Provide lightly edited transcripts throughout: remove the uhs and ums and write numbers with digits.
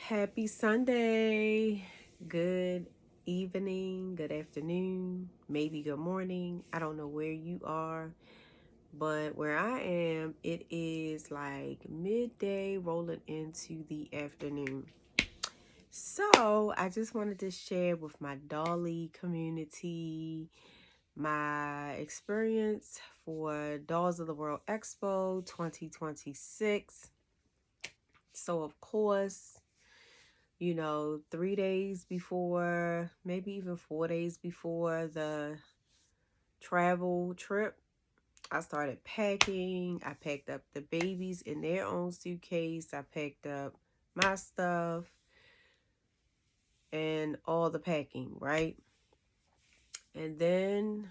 Happy Sunday. Good evening, good afternoon, maybe good morning. I don't know where you are, but where I am, it is like midday rolling into the afternoon. So I just wanted to share with my Dolly community my experience for Dolls of the World Expo 2026. So, of course, 3 days before, maybe even 4 days before the travel trip, I started packing. I packed up the babies in their own suitcase. I packed up my stuff and all the packing, right? And then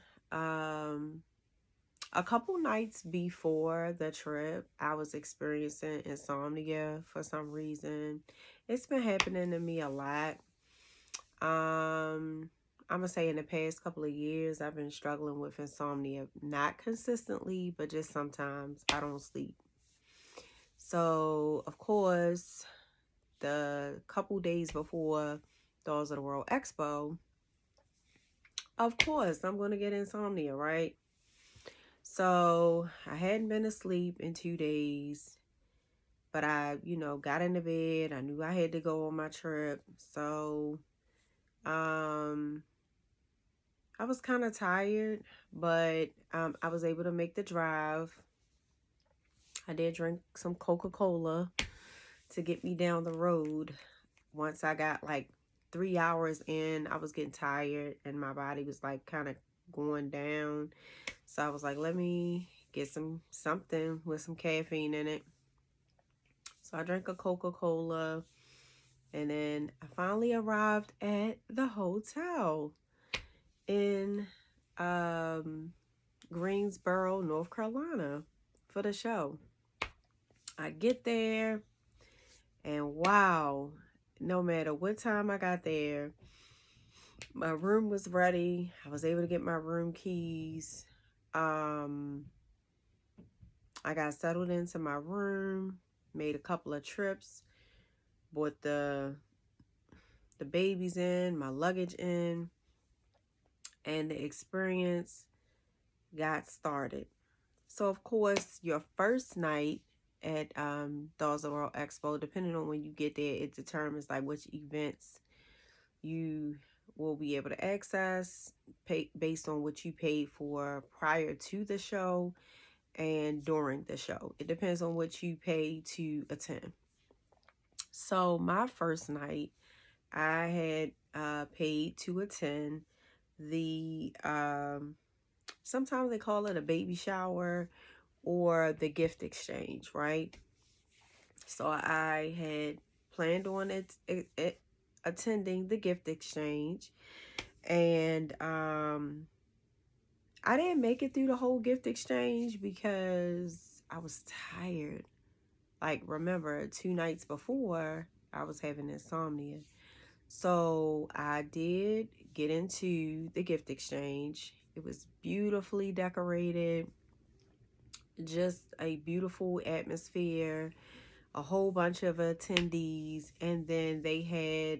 a couple nights before the trip, I was experiencing insomnia for some reason. It's been happening to me a lot. I'm gonna say in the past couple of years, I've been struggling with insomnia, not consistently, but just sometimes I don't sleep. So, of course, the couple days before Dolls of the World Expo, of course, I'm gonna get insomnia, right? So, I hadn't been asleep in 2 days, but I, got into bed. I knew I had to go on my trip. So, I was kind of tired, but I was able to make the drive. I did drink some Coca-Cola to get me down the road. Once I got like 3 hours in, I was getting tired and my body was like kind of going down. So I was like, let me get something with some caffeine in it. So I drank a Coca-Cola and then I finally arrived at the hotel in Greensboro, North Carolina for the show. I get there and wow, no matter what time I got there, my room was ready. I was able to get my room keys. I got settled into my room, made a couple of trips, brought the babies in, my luggage in, and the experience got started. So of course, your first night at Dolls of the World Expo, depending on when you get there, it determines like which events you will be able to access based on what you paid for prior to the show and during the show. It depends on what you pay to attend. So my first night, I had paid to attend the sometimes they call it a baby shower or the gift exchange, right? So I had planned on it attending the gift exchange, and I didn't make it through the whole gift exchange because I was tired. Like, remember, 2 nights before, I was having insomnia. So I did get into the gift exchange. It was beautifully decorated, just a beautiful atmosphere, a whole bunch of attendees, and then they had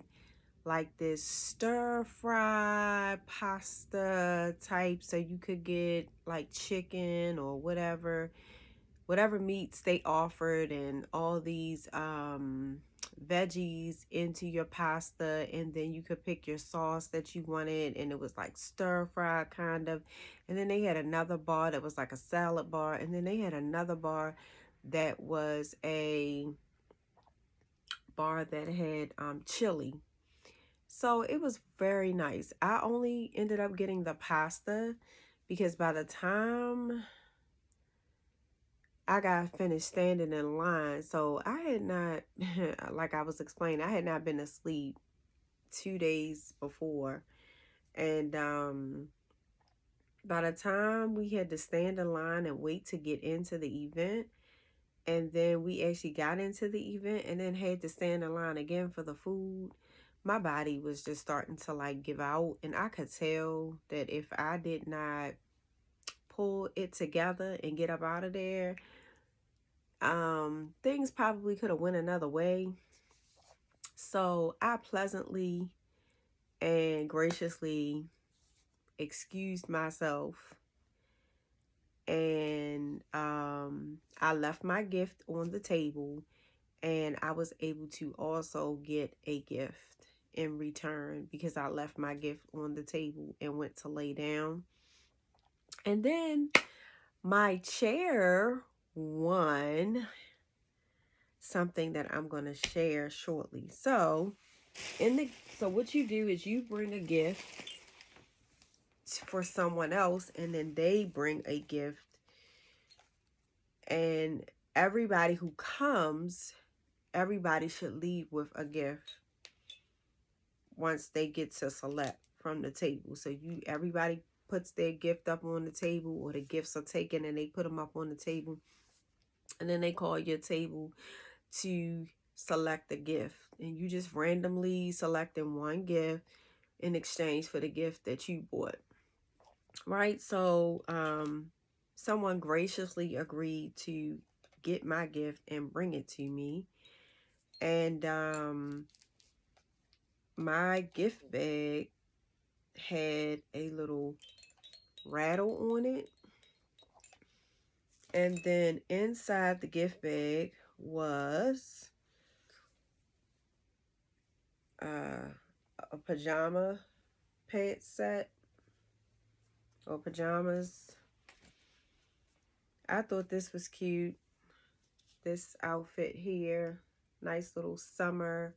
like this stir fry pasta type, so you could get like chicken or whatever meats they offered, and all these veggies into your pasta, and then you could pick your sauce that you wanted, and it was like stir fry kind of. And then they had another bar that was like a salad bar, and then they had another bar that was a bar that had chili. So it was very nice. I only ended up getting the pasta because by the time I got finished standing in line, so I had not, like I was explaining, I had not been asleep 2 days before. And by the time we had to stand in line and wait to get into the event, and then we actually got into the event and then had to stand in line again for the food, my body was just starting to like give out. And I could tell that if I did not pull it together and get up out of there, things probably could have went another way. So I pleasantly and graciously excused myself, and I left my gift on the table, and I was able to also get a gift in return because I left my gift on the table and went to lay down. And then my chair won something that I'm going to share shortly. So what you do is you bring a gift for someone else, and then they bring a gift, and everybody who comes, everybody should leave with a gift once they get to select from the table. So everybody puts their gift up on the table, or the gifts are taken and they put them up on the table, and then they call your table to select a gift, and you just randomly selecting one gift in exchange for the gift that you bought, right? So someone graciously agreed to get my gift and bring it to me, and my gift bag had a little rattle on it, and then inside the gift bag was a pajama pants set, or pajamas. I thought this was cute. This outfit here, nice little summer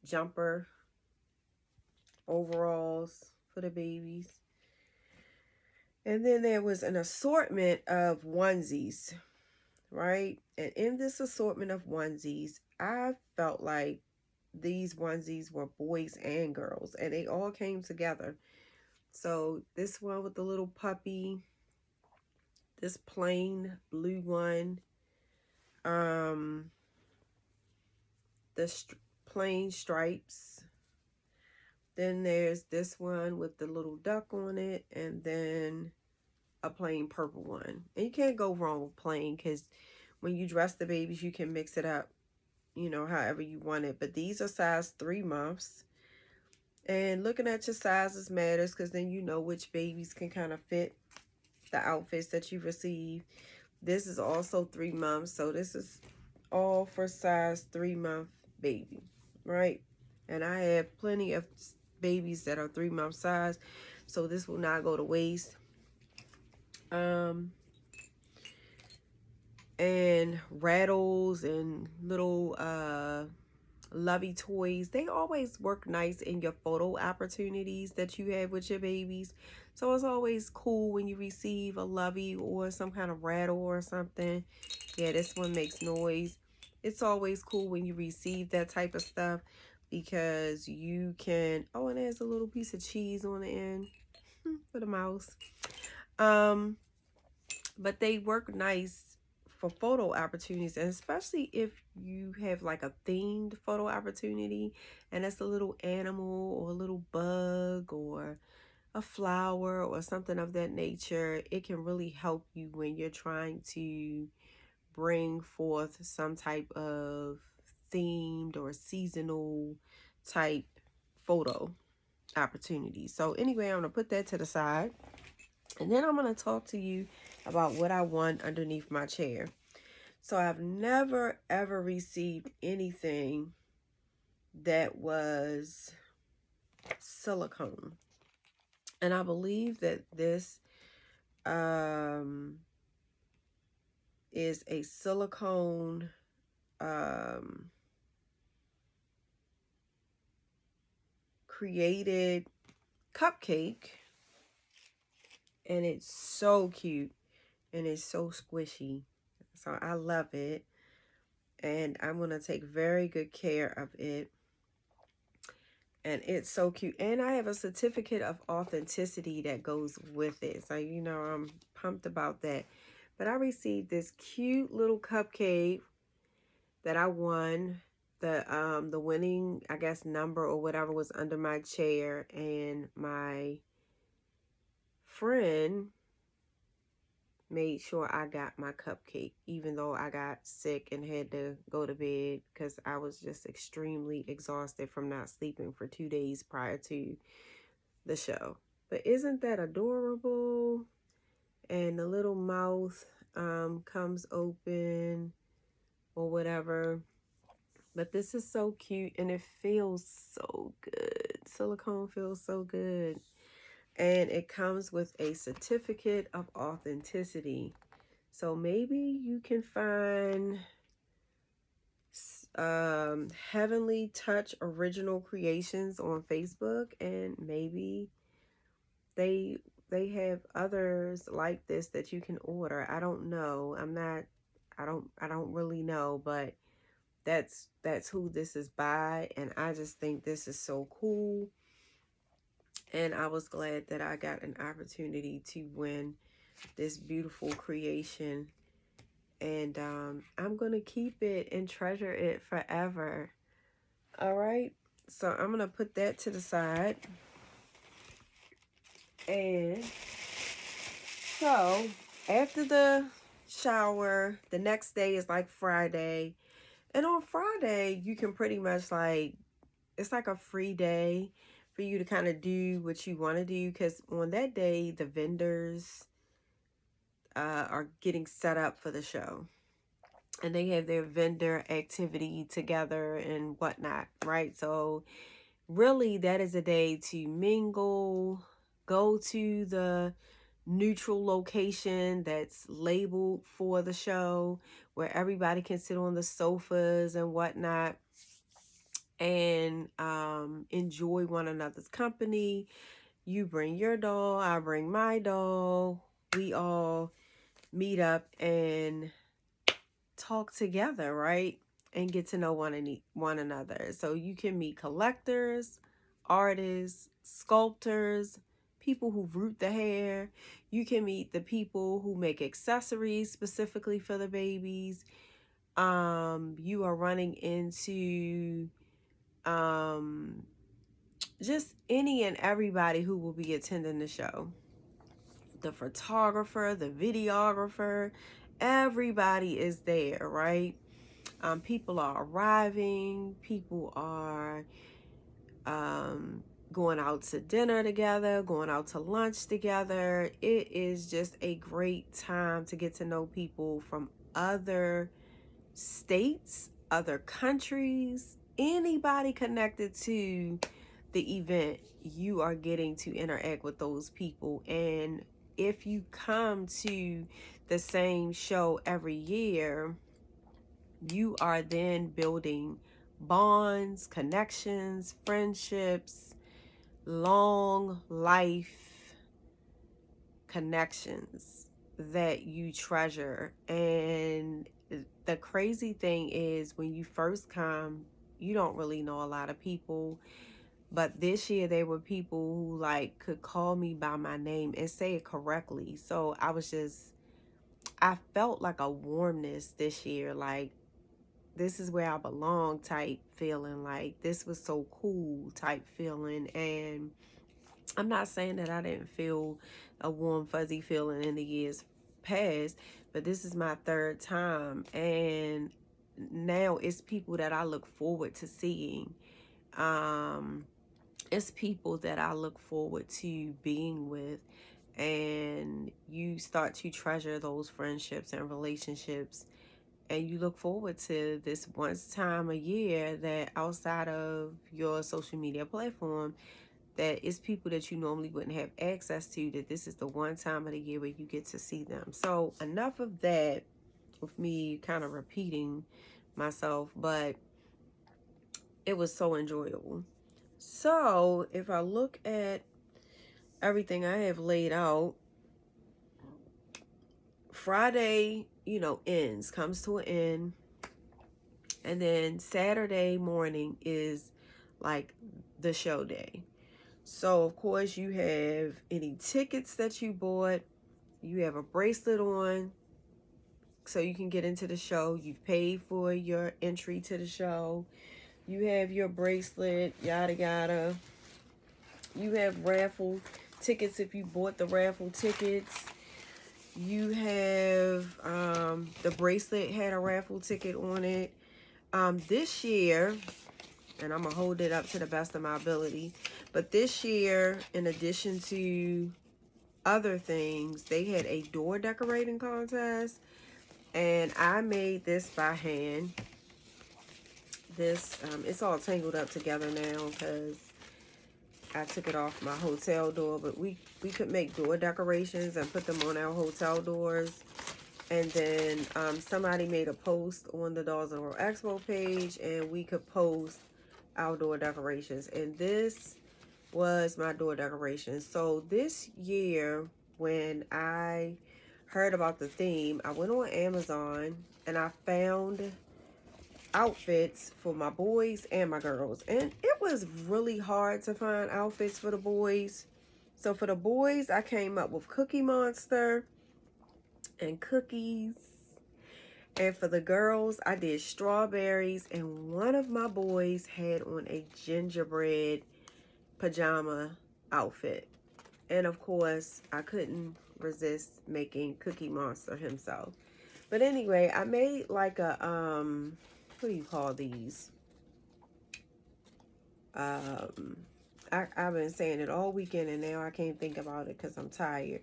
jumper, overalls for the babies. And then there was an assortment of onesies, right? And in this assortment of onesies, I felt like these onesies were boys and girls, and they all came together. So this one with the little puppy, this plain blue one, the plain stripes. Then there's this one with the little duck on it, and then a plain purple one. And you can't go wrong with plain, because when you dress the babies, you can mix it up, you know, however you want it. But these are size 3 months. And looking at your sizes matters, because then you know which babies can kind of fit the outfits that you receive. This is also 3 months, so this is all for size 3 month baby, right? And I have plenty of babies that are 3 month size, so this will not go to waste. And rattles and little lovey toys, they always work nice in your photo opportunities that you have with your babies. So it's always cool when you receive a lovey or some kind of rattle or something. Yeah, this one makes noise. It's always cool when you receive that type of stuff, because you can, oh, and there's a little piece of cheese on the end for the mouse. But they work nice for photo opportunities, and especially if you have like a themed photo opportunity, and it's a little animal or a little bug or a flower or something of that nature. It can really help you when you're trying to bring forth some type of themed or seasonal type photo opportunity. So anyway, I'm going to put that to the side, and then I'm going to talk to you about what I won underneath my chair. So I've never ever received anything that was silicone. And I believe that this is a silicone created cupcake, and it's so cute and it's so squishy. So I love it, and I'm going to take very good care of it. And it's so cute. And I have a certificate of authenticity that goes with it. So, you know, I'm pumped about that. But I received this cute little cupcake that I won. The winning, I guess, number or whatever was under my chair. And my friend made sure I got my cupcake, even though I got sick and had to go to bed because I was just extremely exhausted from not sleeping for 2 days prior to the show. But isn't that adorable? And the little mouth comes open or whatever. But this is so cute and it feels so good. Silicone feels so good. And it comes with a certificate of authenticity. So maybe you can find Heavenly Touch Original Creations on Facebook, and maybe they have others like this that you can order. I don't know. I don't really know, but that's who this is by, and I just think this is so cool. And I was glad that I got an opportunity to win this beautiful creation. And I'm going to keep it and treasure it forever. All right. So I'm going to put that to the side. And so after the shower, the next day is like Friday. And on Friday, you can pretty much like, it's like a free day for you to kind of do what you want to do. Because on that day, the vendors are getting set up for the show. And they have their vendor activity together and whatnot, right? So really that is a day to mingle, go to the neutral location that's labeled for the show where everybody can sit on the sofas and whatnot and enjoy one another's company. You bring your doll, I bring my doll. We all meet up and talk together, right? And get to know one another. So you can meet collectors, artists, sculptors, people who root the hair. You can meet the people who make accessories specifically for the babies. You are running into just any and everybody who will be attending the show. The photographer, the videographer, everybody is there, right? People are arriving. People are going out to dinner together, going out to lunch together. It is just a great time to get to know people from other states, other countries, anybody connected to the event. You are getting to interact with those people. And if you come to the same show every year, you are then building bonds, connections, friendships, long life connections that you treasure. And the crazy thing is when you first come, you don't really know a lot of people. But this year there were people who like could call me by my name and say it correctly. So I felt like a warmness this year, like this is where I belong type feeling, like this was so cool type feeling. And I'm not saying that I didn't feel a warm fuzzy feeling in the years past, but this is my third time, and now it's people that I look forward to seeing. It's people that I look forward to being with, and you start to treasure those friendships and relationships, and you look forward to this one time a year that outside of your social media platform, that is people that you normally wouldn't have access to, that this is the one time of the year where you get to see them. So enough of that with me kind of repeating myself, but it was so enjoyable. So if I look at everything I have laid out, Friday, comes to an end. And then Saturday morning is like the show day. So of course you have any tickets that you bought, you have a bracelet on so you can get into the show. You've paid for your entry to the show. You have your bracelet, yada yada. You have raffle tickets if you bought the raffle tickets. You have the bracelet had a raffle ticket on it. This year, and I'm going to hold it up to the best of my ability, but this year, in addition to other things, they had a door decorating contest, and I made this by hand. This, it's all tangled up together now because I took it off my hotel door, but we could make door decorations and put them on our hotel doors. And then somebody made a post on the Dolls and World Expo page, and we could post our door decorations. And this was my door decoration. So this year, when I heard about the theme, I went on Amazon and I found outfits for my boys and my girls, and it was really hard to find outfits for the boys. So for the boys, I came up with Cookie Monster and cookies, and for the girls, I did strawberries, and one of my boys had on a gingerbread pajama outfit. And of course, I couldn't resist making Cookie Monster himself. But anyway, I made like a what do you call these? I've been saying it all weekend, and now I can't think about it because I'm tired.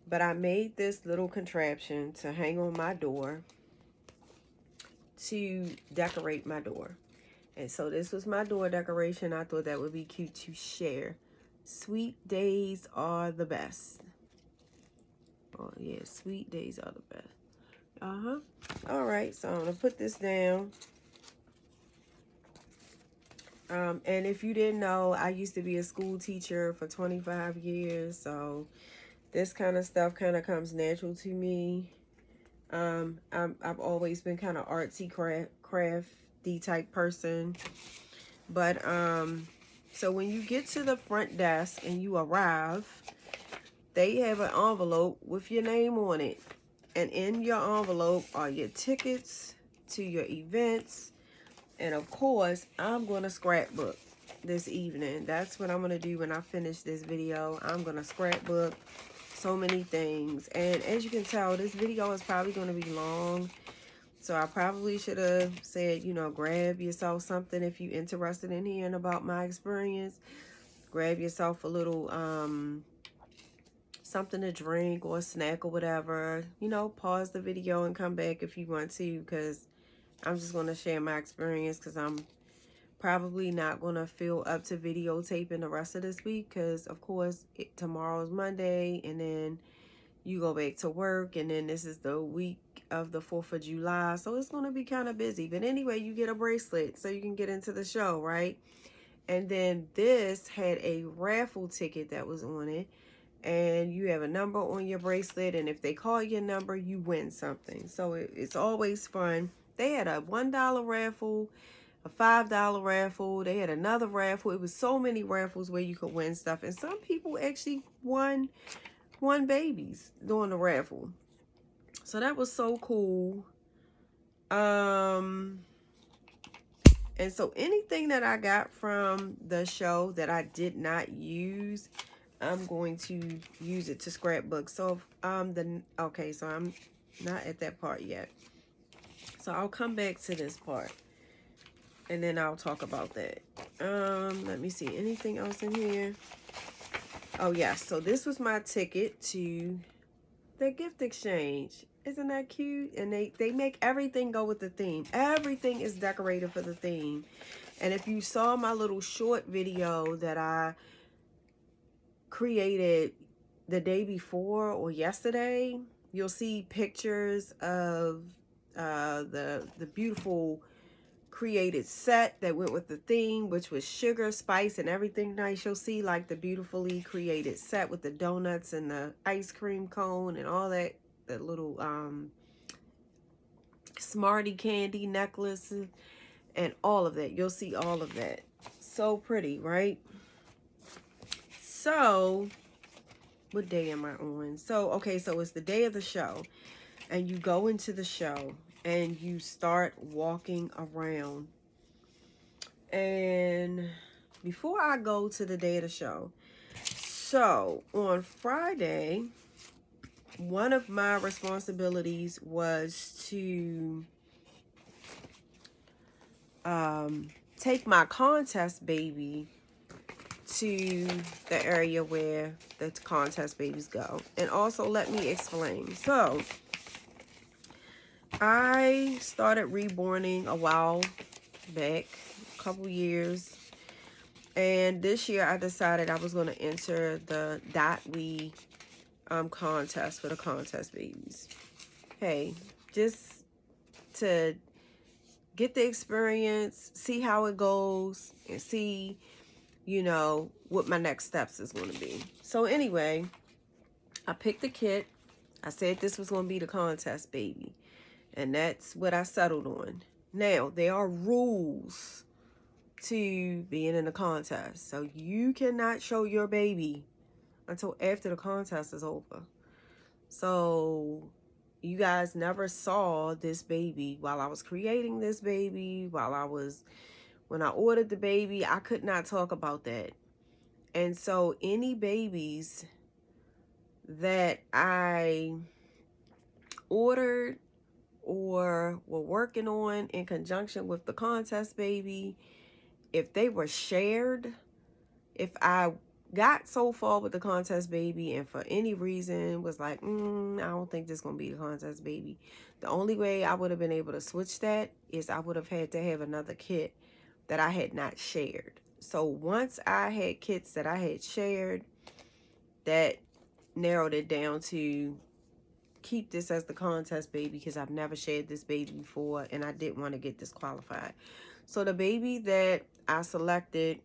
But I made this little contraption to hang on my door to decorate my door. And so this was my door decoration. I thought that would be cute to share. Sweet days are the best. Oh yeah, sweet days are the best. All right, so I'm gonna put this down. And if you didn't know, I used to be a school teacher for 25 years, so this kind of stuff kind of comes natural to me. I've always been kind of artsy, crafty type person. But so when you get to the front desk and you arrive, they have an envelope with your name on it. And in your envelope are your tickets to your events. And of course, I'm going to scrapbook this evening. That's what I'm going to do when I finish this video. I'm going to scrapbook so many things. And as you can tell, this video is probably going to be long. So I probably should have said, you know, grab yourself something if you're interested in hearing about my experience. Grab yourself a little something to drink or a snack or whatever. You know, pause the video and come back if you want to, because I'm just going to share my experience, because I'm probably not going to feel up to videotaping the rest of this week, because of course tomorrow's Monday and then you go back to work, and then this is the week of the 4th of July, so it's going to be kind of busy. But anyway, you get a bracelet so you can get into the show, right? And then this had a raffle ticket that was on it, and you have a number on your bracelet, and if they call your number, you win something. So it's always fun. They had a $1 raffle, a $5 raffle. They had another raffle. It was so many raffles where you could win stuff, and some people actually won babies during the raffle. So that was so cool. And so anything that I got from the show that I did not use, I'm going to use it to scrapbook. So okay, so I'm not at that part yet. So I'll come back to this part, and then I'll talk about that. Let me see, anything else in here? Oh yes, so this was my ticket to the gift exchange. Isn't that cute? And they make everything go with the theme. Everything is decorated for the theme. And if you saw my little short video that I created the day before or yesterday, you'll see pictures of the beautiful created set that went with the theme, which was sugar, spice, and everything nice. You'll see like the beautifully created set with the donuts and the ice cream cone and all that, the little Smarty candy necklace and all of that. You'll see all of that. So pretty, right? So what day am I on? So okay, so it's the day of the show, and you go into the show and you start walking around. And before I go to the day of the show, so on Friday, one of my responsibilities was to take my contest baby to the area where the contest babies go. And also, let me explain. So, I started reborning a while back, a couple years. And this year, I decided I was going to enter the DOTWE contest for the contest babies. Hey, just to get the experience, see how it goes, and see, you know, what my next steps is going to be. So anyway, I picked the kit. I said this was going to be the contest baby. And that's what I settled on. Now, there are rules to being in a contest. So you cannot show your baby until after the contest is over. So you guys never saw this baby while I was creating this baby, when I ordered the baby, I could not talk about that. And so any babies that I ordered or were working on in conjunction with the contest baby, if they were shared, if I got so far with the contest baby and for any reason was like, I don't think this is going to be the contest baby, the only way I would have been able to switch that is I would have had to have another kit that I had not shared. So once I had kits that I had shared, that narrowed it down to keep this as the contest baby because I've never shared this baby before and I didn't want to get disqualified. So the baby that I selected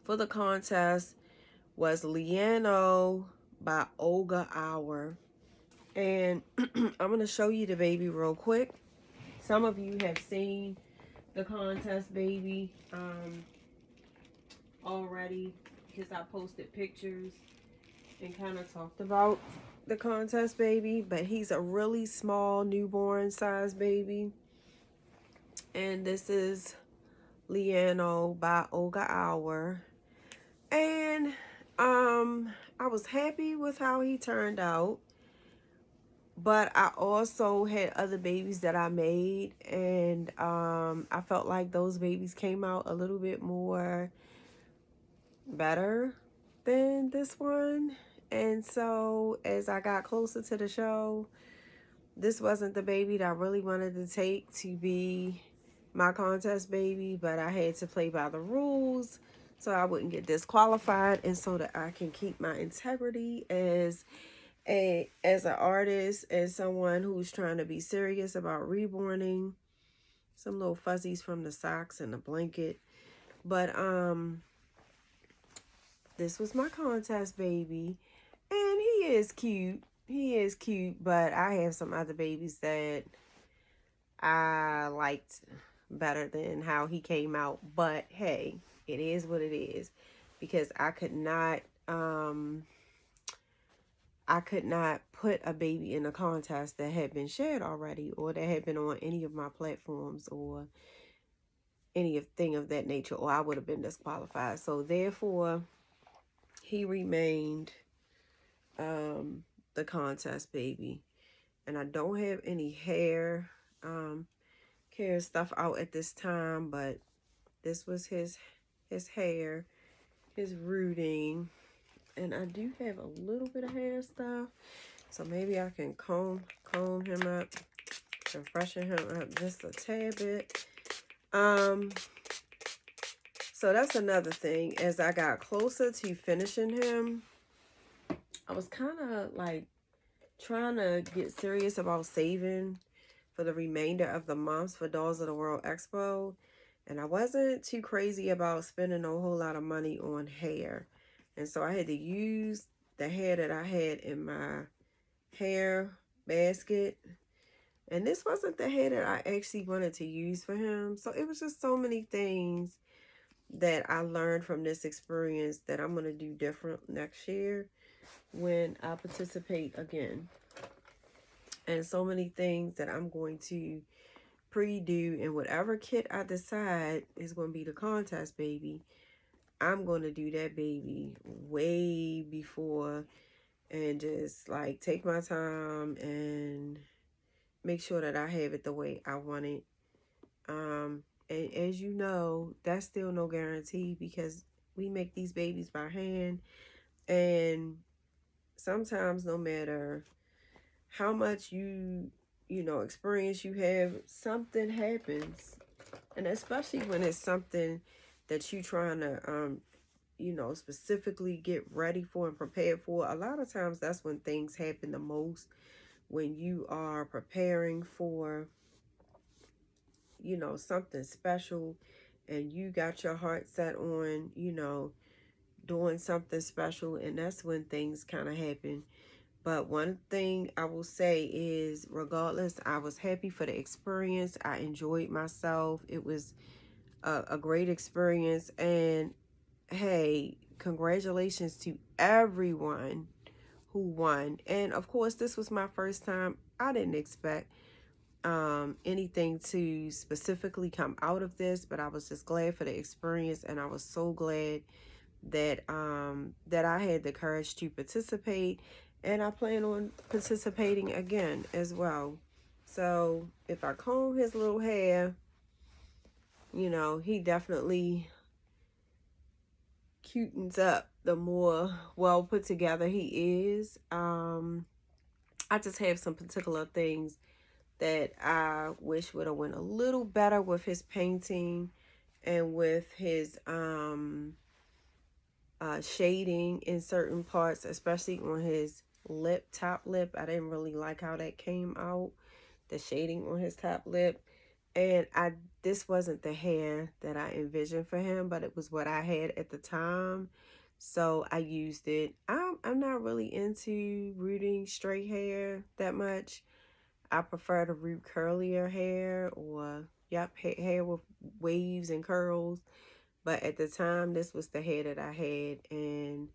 for the contest was Liano by Olga Hour. And I'm going to show you the baby real quick. Some of you have seen the contest baby already because I posted pictures and kind of talked about the contest baby, but he's a really small newborn size baby. And this is Liano by Olga Hour. And I was happy with how he turned out, but I also had other babies that I made, and I felt like those babies came out a little bit more better than this one. And so as I got closer to the show, this wasn't the baby that I really wanted to take to be my contest baby, but I had to play by the rules so I wouldn't get disqualified and so that I can keep my integrity as an artist, as someone who's trying to be serious about reborning. Some little fuzzies from the socks and the blanket. But this was my contest baby, and he is cute. He is cute, but I have some other babies that I liked better than how he came out. But hey, it is what it is, because I could not put a baby in a contest that had been shared already or that had been on any of my platforms or anything of that nature, or I would have been disqualified. So therefore, he remained the contest baby. And I don't have any hair stuff out at this time, but this was his hair, his rooting, and I do have a little bit of hair stuff, so maybe I can comb him up and freshen him up just a tad bit. So that's another thing. As I got closer to finishing him, I was kind of like trying to get serious about saving for the remainder of the months for Dolls of the World Expo. And I wasn't too crazy about spending a whole lot of money on hair. And so I had to use the hair that I had in my hair basket. And this wasn't the hair that I actually wanted to use for him. So it was just so many things that I learned from this experience that I'm going to do different next year when I participate again. And so many things that I'm going to pre-do, and whatever kit I decide is going to be the contest baby, I'm going to do that baby way before and just like take my time and make sure that I have it the way I want it. And as you know, that's still no guarantee because we make these babies by hand, and sometimes no matter how much experience you have, something happens. And especially when it's something that you trying to specifically get ready for and prepared for, a lot of times that's when things happen the most. When you are preparing for something special, and you got your heart set on doing something special, and that's when things kind of happen. But one thing I will say is, regardless, I was happy for the experience. I enjoyed myself. It was a great experience. And hey, congratulations to everyone who won. And of course, this was my first time. I didn't expect anything to specifically come out of this, but I was just glad for the experience, and I was so glad that that I had the courage to participate, and I plan on participating again as well. So if I comb his little hair, he definitely cutens up the more well put together he is. I just have some particular things that I wish would have went a little better with his painting and with his shading in certain parts, especially on his top lip. I didn't really like how that came out, the shading on his top lip. And this wasn't the hair that I envisioned for him, but it was what I had at the time, so I used it. I'm not really into rooting straight hair that much. I prefer to root curlier hair, or hair with waves and curls. But at the time, this was the hair that I had. And,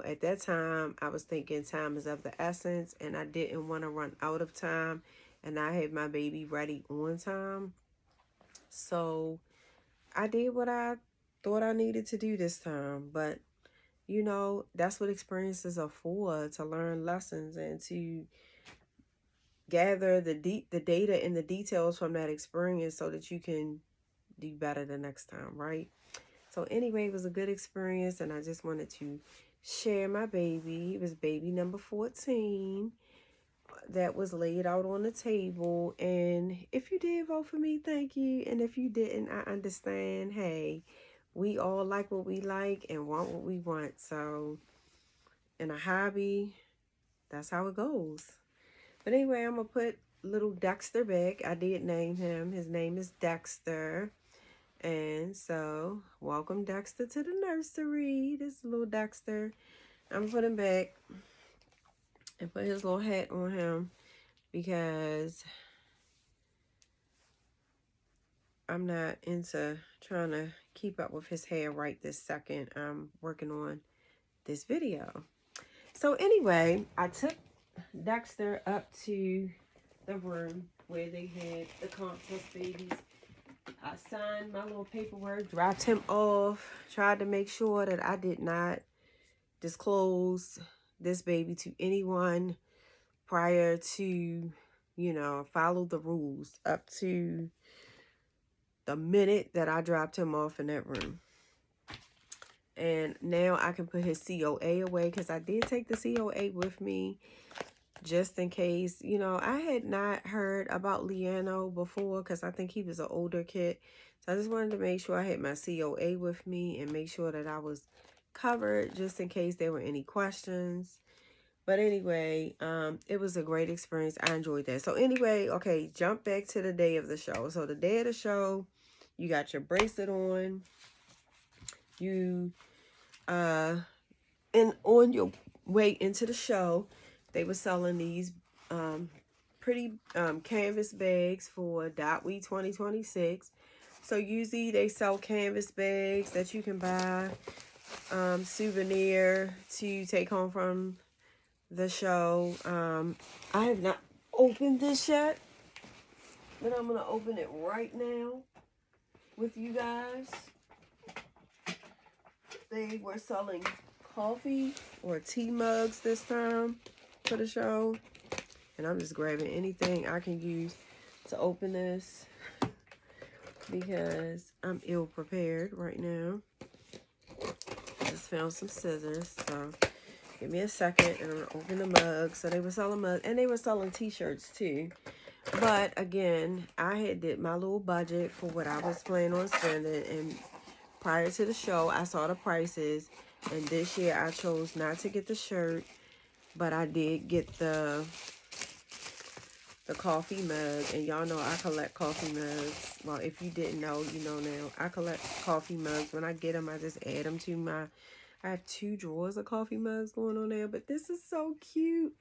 at that time, I was thinking time is of the essence, and I didn't want to run out of time. And I had my baby ready on time. So I did what I thought I needed to do this time. But, that's what experiences are for, to learn lessons and to gather the data and the details from that experience so that you can do better the next time, right? So anyway, it was a good experience, and I just wanted to share my baby. It was baby number 14 that was laid out on the table. And if you did vote for me, thank you. And if you didn't, I understand. Hey, we all like what we like and want what we want. So in a hobby, that's how it goes. But anyway, I'm going to put little Dexter back. I did name him. His name is Dexter. And so, welcome Dexter to the nursery. This little Dexter. I'm going to put him back and put his little hat on him, because I'm not into trying to keep up with his hair right this second. I'm working on this video. So anyway, I took Dexter up to the room where they had the contest babies. I signed my little paperwork, dropped him off, tried to make sure that I did not disclose this baby to anyone prior to, follow the rules up to the minute that I dropped him off in that room. And now I can put his COA away, because I did take the COA with me just in case. I had not heard about Leano before, because I think he was an older kid. So I just wanted to make sure I had my COA with me and make sure that I was covered just in case there were any questions. But anyway, it was a great experience. I enjoyed that. So anyway, okay, jump back to the day of the show. So the day of the show, you got your bracelet on. You, and on your way into the show, they were selling these pretty canvas bags for DOTWE 2026. So usually they sell canvas bags that you can buy, souvenir to take home from the show. I have not opened this yet, but I'm going to open it right now with you guys. They were selling coffee or tea mugs this time for the show. And I'm just grabbing anything I can use to open this because I'm ill prepared right now. Just found some scissors, so give me a second and I'm gonna open the mugs. So they were selling mugs and they were selling t-shirts too. But again, I had did my little budget for what I was planning on spending, and prior to the show I saw the prices, and this year I chose not to get the shirt, but I did get the coffee mug. And y'all know I collect coffee mugs. Well, if you didn't know, you know now. I collect coffee mugs. When I get them, I just add them to my, I have 2 drawers of coffee mugs going on there. But this is so cute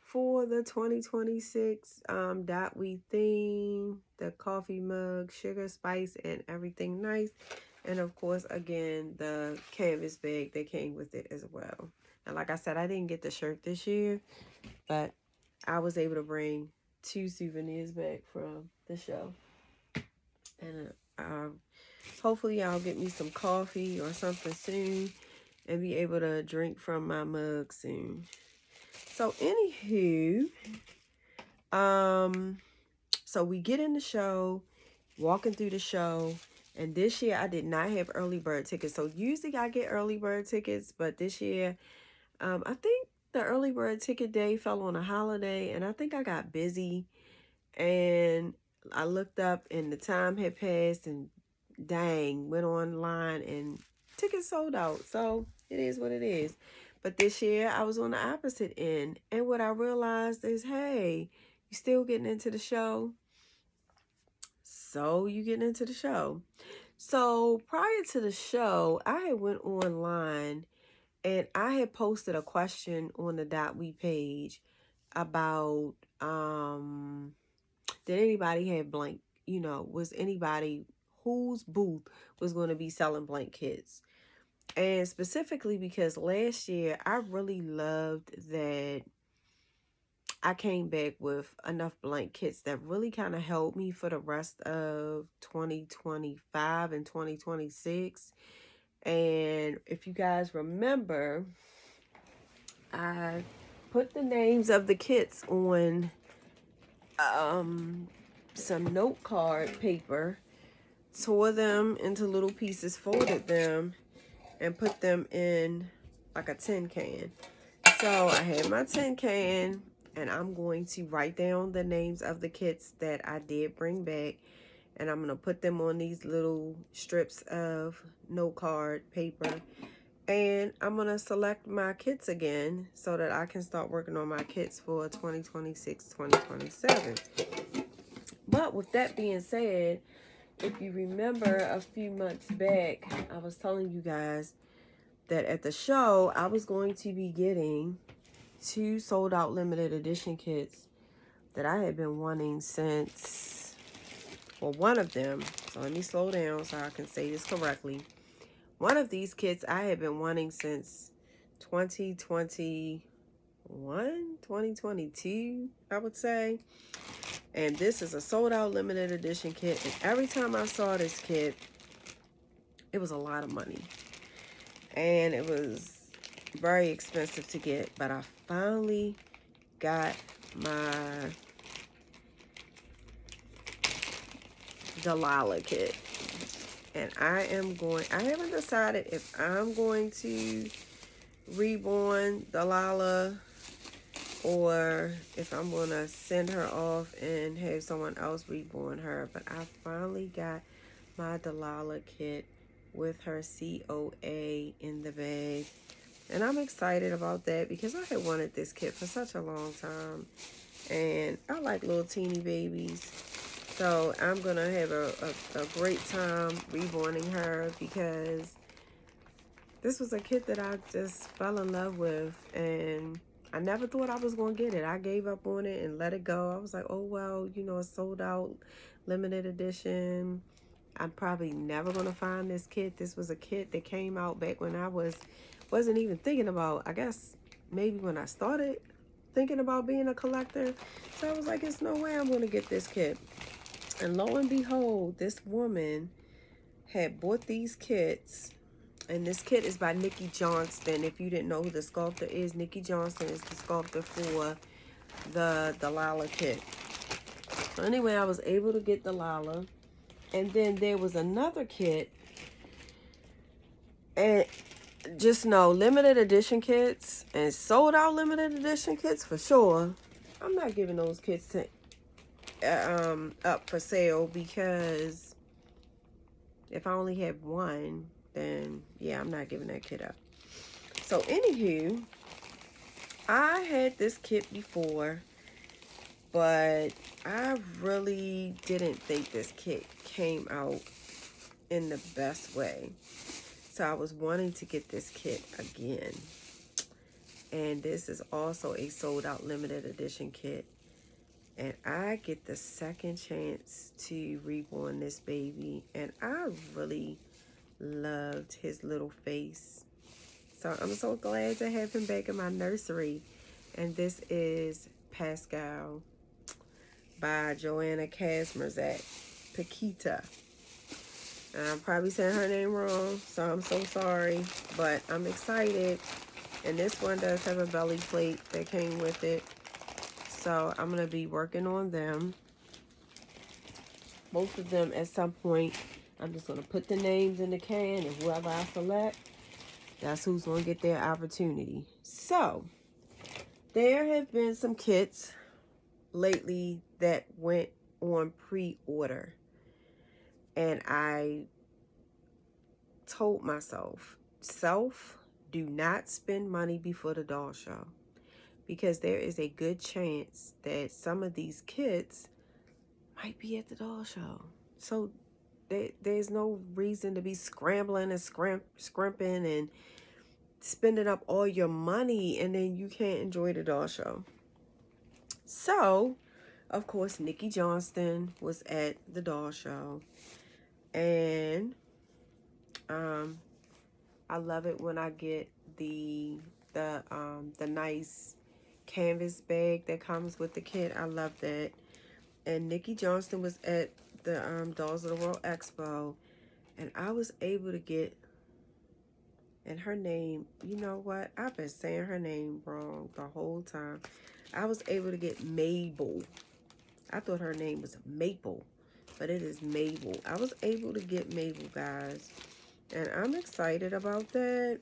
for the 2026 DOTWE theme. The coffee mug, sugar, spice, and everything nice. And of course, again, the canvas bag that came with it as well. And like I said, I didn't get the shirt this year, but I was able to bring 2 souvenirs back from the show. And hopefully I'll get me some coffee or something soon and be able to drink from my mug soon. So anywho, so we get in the show, walking through the show, and this year I did not have early bird tickets. So usually I get early bird tickets, but this year I think the early bird ticket day fell on a holiday, and I think I got busy, and I looked up and the time had passed, and dang, went online and tickets sold out. So it is what it is. But this year I was on the opposite end, and what I realized is, hey, you still getting into the show, so you getting into the show. So prior to the show, I had went online and I had posted a question on the DOTWE page about, did anybody have blank, was anybody whose booth was going to be selling blank kits? And specifically because last year I really loved that I came back with enough blank kits that really kind of helped me for the rest of 2025 and 2026. And if you guys remember, I put the names of the kits on some note card paper, tore them into little pieces, folded them, and put them in like a tin can. So I had my tin can, and I'm going to write down the names of the kits that I did bring back, and I'm going to put them on these little strips of note card paper, and I'm going to select my kits again so that I can start working on my kits for 2026, 2027. But with that being said, if you remember a few months back, I was telling you guys that at the show, I was going to be getting 2 sold out limited edition kits that I had been wanting since, well, one of them. So let me slow down so I can say this correctly. One of these kits I had been wanting since 2021, 2022, I would say. And this is a sold out limited edition kit. And every time I saw this kit, it was a lot of money. And it was very expensive to get. But I finally got my Delilah kit. And I haven't decided if I'm going to reborn Delilah or if I'm going to send her off and have someone else reborn her. But I finally got my Delilah kit with her COA in the bag. And I'm excited about that because I had wanted this kit for such a long time. And I like little teeny babies. So I'm going to have a great time reborning her because this was a kit that I just fell in love with. And I never thought I was going to get it. I gave up on it and let it go. I was like, oh, well, it's sold out, limited edition. I'm probably never going to find this kit. This was a kit that came out back when I wasn't even thinking about, I guess, maybe when I started thinking about being a collector. So I was like, there's no way I'm going to get this kit. And lo and behold, this woman had bought these kits And this kit is by Nikki Johnston. If you didn't know who the sculptor is, Nikki Johnston is the sculptor for the Delilah kit. So anyway, I was able to get Delilah. And then there was another kit. And just know, limited edition kits and sold out limited edition kits for sure. I'm not giving those kits to, up for sale, because if I only have one, then yeah, I'm not giving that kit up. So anywho, I had this kit before, but I really didn't think this kit came out in the best way. So I was wanting to get this kit again. And this is also a sold out limited edition kit. And I get the second chance to reborn this baby. And I really loved his little face. So I'm so glad to have him back in my nursery. And this is Pascal by Joanna Kazmerzak, Paquita. And I'm probably saying her name wrong, so I'm so sorry. But I'm excited. And this one does have a belly plate that came with it. So I'm going to be working on them. Both of them at some point. I'm just going to put the names in the can, and whoever I select, that's who's going to get their opportunity. So there have been some kits lately that went on pre-order. And I told myself, do not spend money before the doll show. Because there is a good chance that some of these kits might be at the doll show. So there's no reason to be scrambling and scrimping and spending up all your money, and then you can't enjoy the doll show. So, of course, Nikki Johnston was at the doll show. And I love it when I get the nice canvas bag that comes with the kit. I love that. And Nikki Johnston was at the Dolls of the World Expo, and I was able to get, and her name, you know what? I've been saying her name wrong the whole time. I was able to get Mabel. I thought her name was Maple, but it is Mabel. I was able to get Mabel, guys, and I'm excited about that.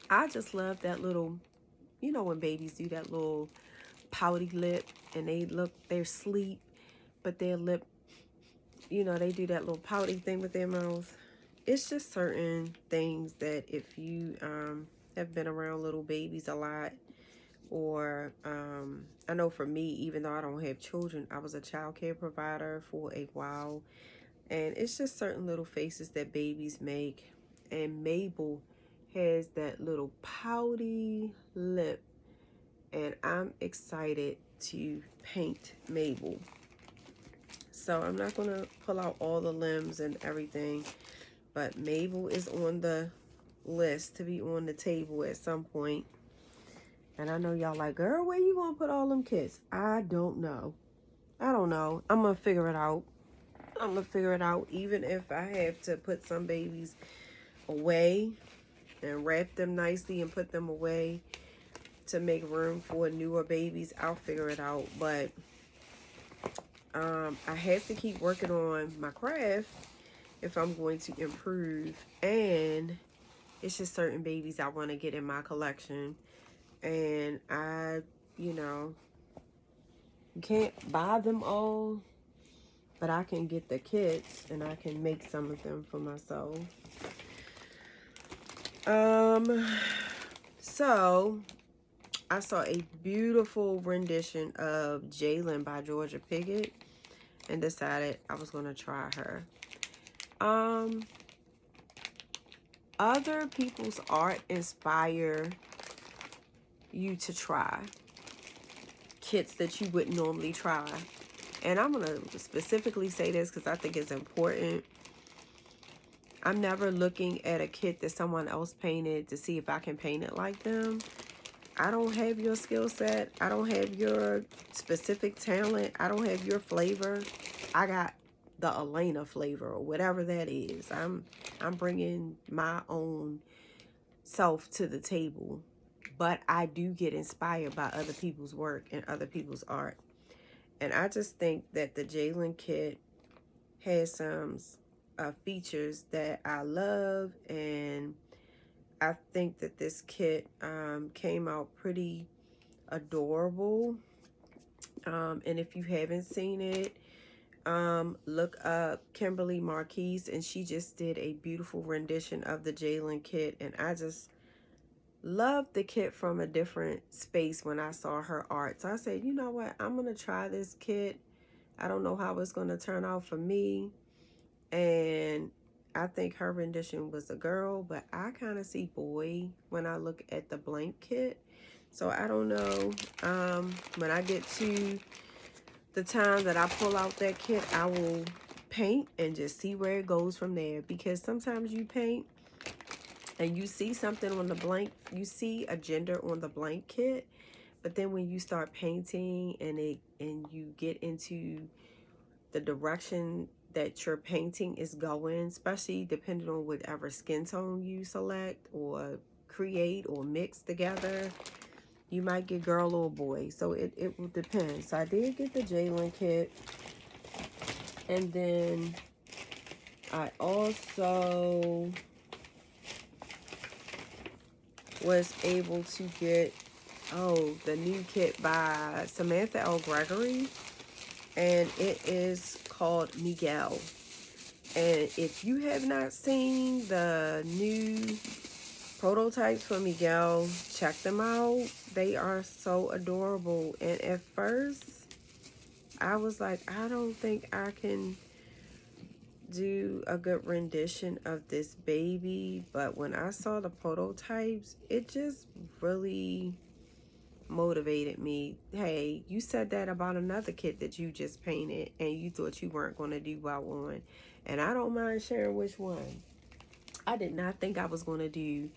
I just love that little, you know, when babies do that little pouty lip, and they're asleep, but their lip, you know, they do that little pouty thing with their mouth. It's just certain things that if you have been around little babies a lot, or I know for me, even though I don't have children, I was a child care provider for a while, and it's just certain little faces that babies make. And Mabel has that little pouty lip, and I'm excited to paint Mabel. So I'm not going to pull out all the limbs and everything, but Mabel is on the list to be on the table at some point. And I know y'all like, girl, where you going to put all them kits? I don't know. I'm going to figure it out. Even if I have to put some babies away and wrap them nicely and put them away to make room for newer babies, I'll figure it out. But I have to keep working on my craft if I'm going to improve. And it's just certain babies I want to get in my collection. And you can't buy them all, but I can get the kits and I can make some of them for myself. So I saw a beautiful rendition of Jalen by Georgia Piggott and decided I was going to try her. Other people's art inspire you to try kits that you wouldn't normally try. And I'm going to specifically say this because I think it's important. I'm never looking at a kit that someone else painted to see if I can paint it like them. I don't have your skill set. I don't have your specific talent. I don't have your flavor. I got the Elena flavor or whatever that is. I'm bringing my own self to the table, but I do get inspired by other people's work and other people's art. And I just think that the Jalen kit has some features that I love, and I think that this kit came out pretty adorable. And if you haven't seen it, look up Kimberly Marquise, and she just did a beautiful rendition of the Jalen kit, and I just loved the kit from a different space when I saw her art. So I said, you know what, I'm gonna try this kit. I don't know how it's gonna turn out for me, and I think her rendition was a girl, but I kind of see boy when I look at the blank kit. So I don't know. When I get to the time that I pull out that kit, I will paint and just see where it goes from there. Because sometimes you paint and you see something on the blank, you see a gender on the blank kit, but then when you start painting and you get into the direction that your painting is going, especially depending on whatever skin tone you select or create or mix together, you might get girl or boy. So it will depend. So I did get the Jalen kit. And then I also was able to get, the new kit by Samantha L. Gregory. And it is called Miguel. And if you have not seen the new prototypes for Miguel, check them out. They are so adorable. And at first, I was like, I don't think I can do a good rendition of this baby. But when I saw the prototypes, it just really motivated me. Hey, you said that about another kit that you just painted and you thought you weren't going to do well on. And I don't mind sharing which one. I did not think I was going to do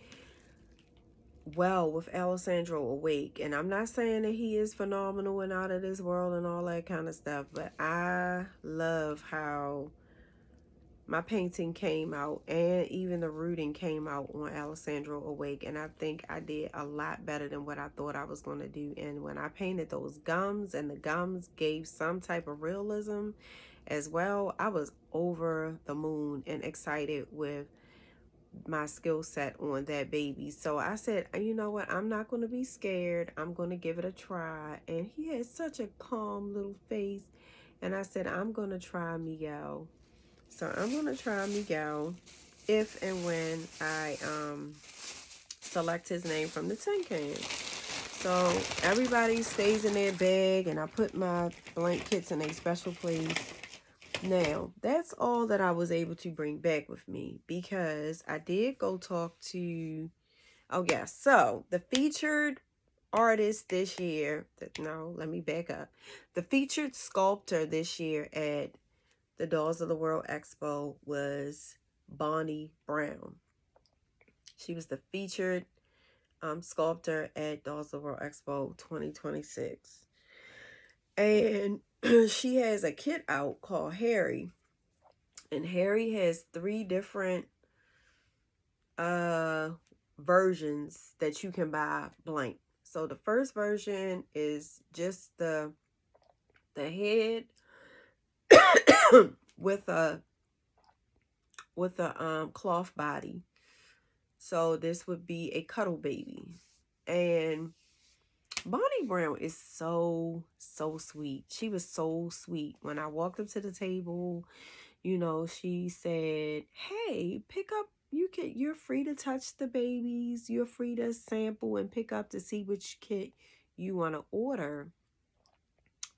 well with Alessandro Awake, and I'm not saying that he is phenomenal and out of this world and all that kind of stuff, but I love how my painting came out, and even the rooting came out on Alessandro Awake, and I think I did a lot better than what I thought I was going to do. And when I painted those gums, and the gums gave some type of realism as well, I was over the moon and excited with my skill set on that baby. So I said, you know what, I'm not going to be scared. I'm going to give it a try. And he had such a calm little face, and I said, I'm going to try Miguel. So I'm going to try Miguel if and when I select his name from the tin can. So everybody stays in their bag, and I put my blank kits in a special place. Now, that's all that I was able to bring back with me, because I did go talk to, so the featured artist this year, let me back up. The featured sculptor this year at the Dolls of the World Expo was Bonnie Brown. She was the featured sculptor at Dolls of the World Expo 2026. And she has a kit out called Harry. And Harry has 3 different versions that you can buy blank. So the first version is just the head with a cloth body. So this would be a cuddle baby. And Bonnie Brown is so sweet. She was so sweet. When I walked up to the table, she said, hey, pick up, you're free to touch the babies. You're free to sample and pick up to see which kit you want to order.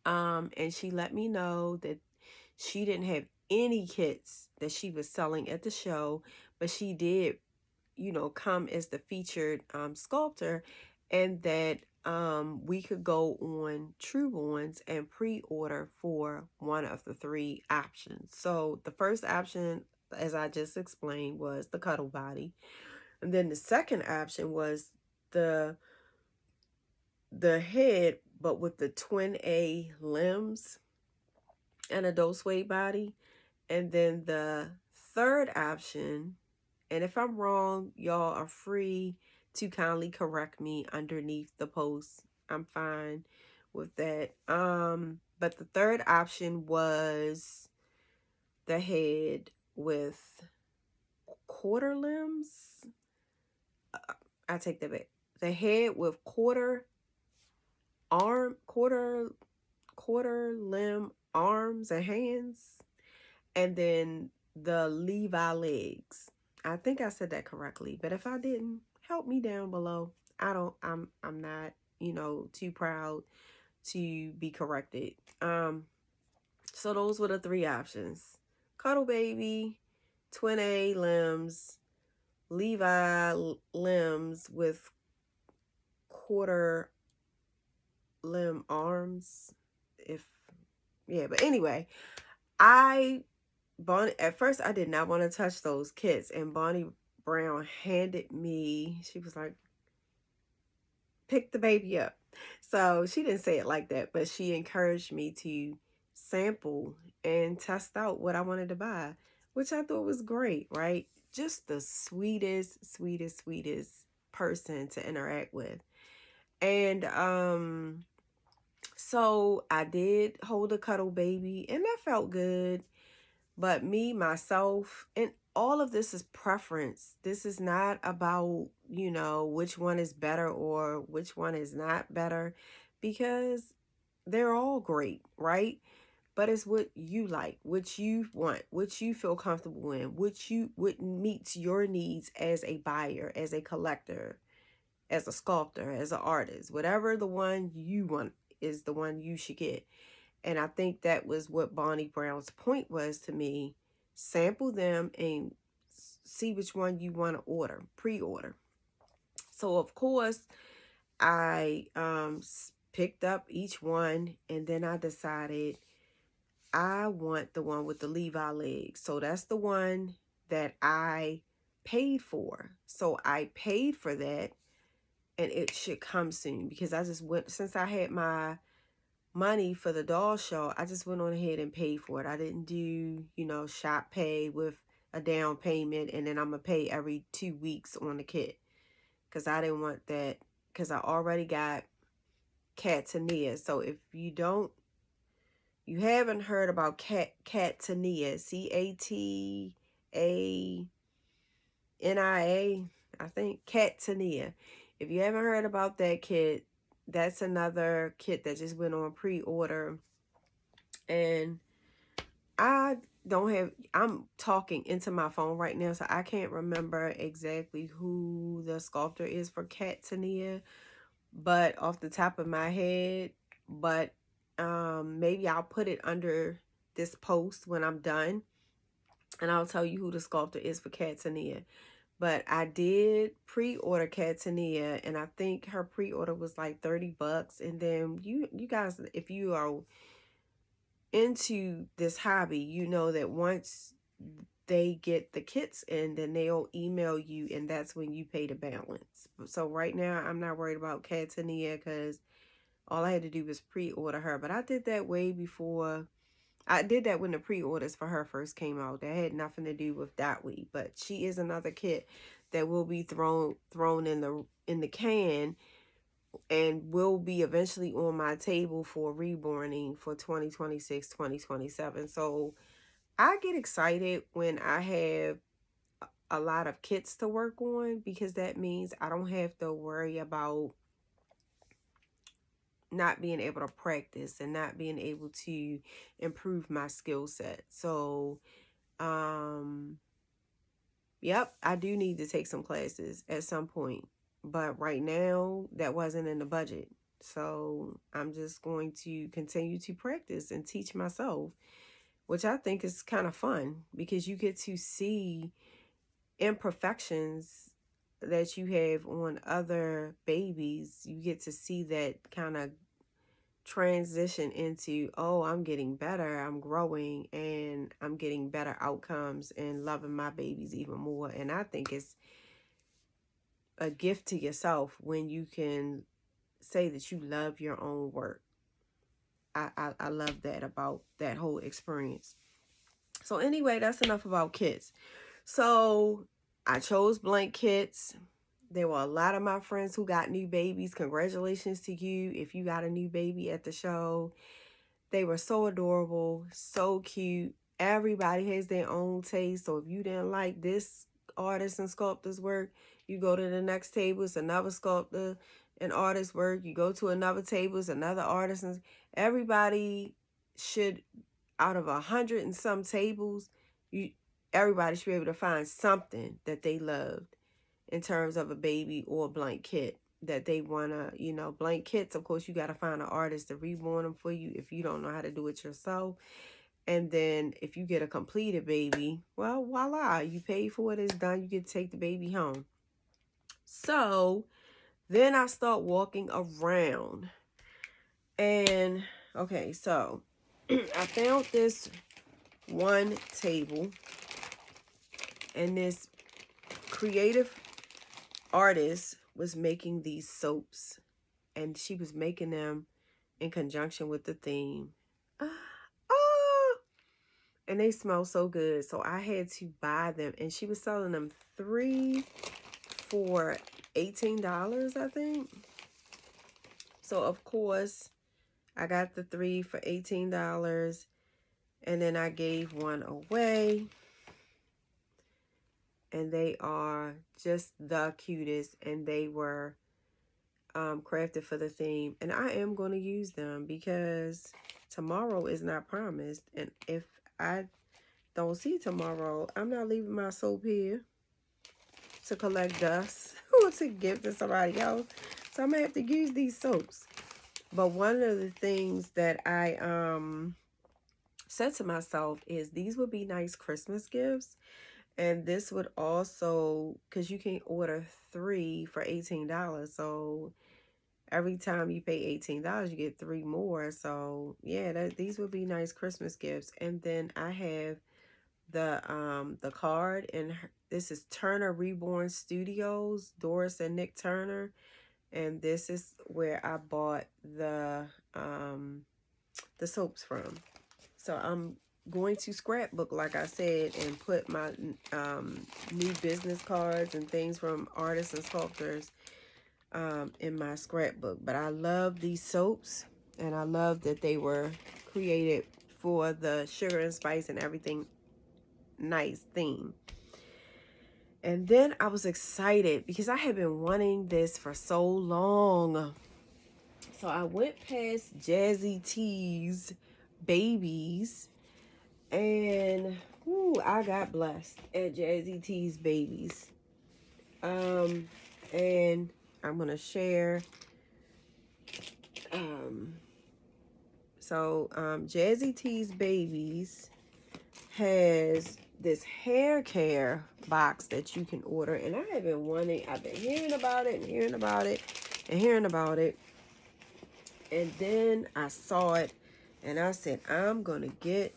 And she let me know that she didn't have any kits that she was selling at the show, but she did, come as the featured sculptor, and that we could go on TrueBorns and pre-order for one of the 3 options. So the first option, as I just explained, was the cuddle body. And then the second option was the head, but with the twin A limbs and a DOTWE body. And then the third option, and if I'm wrong, y'all are free to kindly correct me underneath the post. I'm fine with that. But the third option was the head with quarter limbs. I take that back. The head with quarter limb arms and hands, and then the Levi legs. I think I said that correctly, but if I didn't, help me down below. I'm not, too proud to be corrected. So those were the three options. Cuddle baby, twin A limbs, Levi limbs with quarter limb arms. But anyway, at first I did not want to touch those kits, and Bonnie Brown handed me, she was like, pick the baby up. So she didn't say it like that, but she encouraged me to sample and test out what I wanted to buy, which I thought was great, right? Just the sweetest, sweetest, sweetest person to interact with. And so I did hold a cuddle baby, and that felt good. But me, myself, and all of this is preference. This is not about, which one is better or which one is not better, because they're all great, right? But it's what you like, what you want, what you feel comfortable in, what meets your needs as a buyer, as a collector, as a sculptor, as an artist. Whatever the one you want is the one you should get. And I think that was what Bonnie Brown's point was to me. Sample them and see which one you want to order, pre-order. So of course, I picked up each one, and then I decided I want the one with the Levi legs. So that's the one that I paid for. So I paid for that, and it should come soon, because I just went, since I had my money for the doll show, I just went on ahead and paid for it. I didn't do, shop pay with a down payment and then I'm going to pay every 2 weeks on the kit, because I didn't want that, because I already got Catania. So if you haven't heard about Catania, Catania, I think, Catania. If you haven't heard about that kit, that's another kit that just went on pre-order. And I'm talking into my phone right now, so I can't remember exactly who the sculptor is for Catania, but off the top of my head. But maybe I'll put it under this post when I'm done, and I'll tell you who the sculptor is for Catania. But I did pre-order Catania, and I think her pre-order was like $30. And then you guys, if you are into this hobby, you know that once they get the kits in, then they'll email you, and that's when you pay the balance. So right now, I'm not worried about Catania, because all I had to do was pre-order her. But I did that way before. I did that when the pre-orders for her first came out. That had nothing to do with DOTWE, but she is another kit that will be thrown in the can, and will be eventually on my table for reborning for 2026, 2027. So I get excited when I have a lot of kits to work on, because that means I don't have to worry about not being able to practice and not being able to improve my skill set. So, yep, I do need to take some classes at some point, but right now that wasn't in the budget. So I'm just going to continue to practice and teach myself, which I think is kind of fun, because you get to see imperfections that you have on other babies. You get to see that kind of transition into, oh, I'm getting better, I'm growing, and I'm getting better outcomes and loving my babies even more. And I think it's a gift to yourself when you can say that you love your own work. I love that about that whole experience. So anyway, that's enough about kits. So I chose blank kits. There were a lot of my friends who got new babies. Congratulations to you if you got a new baby at the show. They were so adorable, so cute. Everybody has their own taste. So if you didn't like this artist and sculptor's work, you go to the next table, it's another sculptor and artist work. You go to another table, it's another artist. And everybody should, out of 100 and some tables, everybody should be able to find something that they loved in terms of a baby or a blank kit that they want to, blank kits. Of course, you got to find an artist to reborn them for you if you don't know how to do it yourself. And then if you get a completed baby, well, voila, you pay for it, it's done. You get to take the baby home. So then I start walking around. And, okay, so I found this one table. And this creative artist was making these soaps. And she was making them in conjunction with the theme. And they smell so good. So I had to buy them. And she was selling them 3 for $18, I think. So, of course, I got the 3 for $18. And then I gave one away. And they are just the cutest. And they were crafted for the theme. And I am going to use them because tomorrow is not promised. And if I don't see tomorrow, I'm not leaving my soap here to collect dust or to give to somebody else. So I'm going to have to use these soaps. But one of the things that I said to myself is these would be nice Christmas gifts. And this would also, because you can order 3 for $18. So every time you pay $18, you get 3 more. So yeah, these would be nice Christmas gifts. And then I have the card, and this is Turner Reborn Studios, Doris and Nick Turner. And this is where I bought the soaps from. So I'm going to scrapbook, like I said, and put my new business cards and things from artists and sculptors in my scrapbook. But I love these soaps, and I love that they were created for the sugar and spice and everything nice theme. And then I was excited because I had been wanting this for so long. So I went past Jazzy T's Babies, and I got blessed at Jazzy T's Babies. And I'm gonna share. Jazzy T's Babies has this hair care box that you can order, and I have been wanting. I've been hearing about it and hearing about it and hearing about it. And then I saw it, and I said, I'm going to get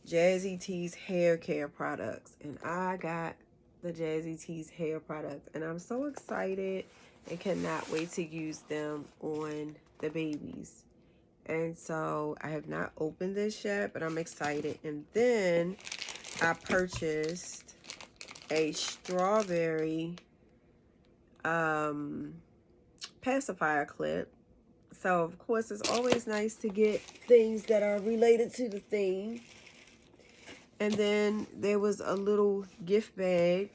Jazzy T's hair care products. And I got the Jazzy T's hair products. And I'm so excited and cannot wait to use them on the babies. And so I have not opened this yet, but I'm excited. And then I purchased a strawberry pacifier clip. So, of course, it's always nice to get things that are related to the theme. And then there was a little gift bag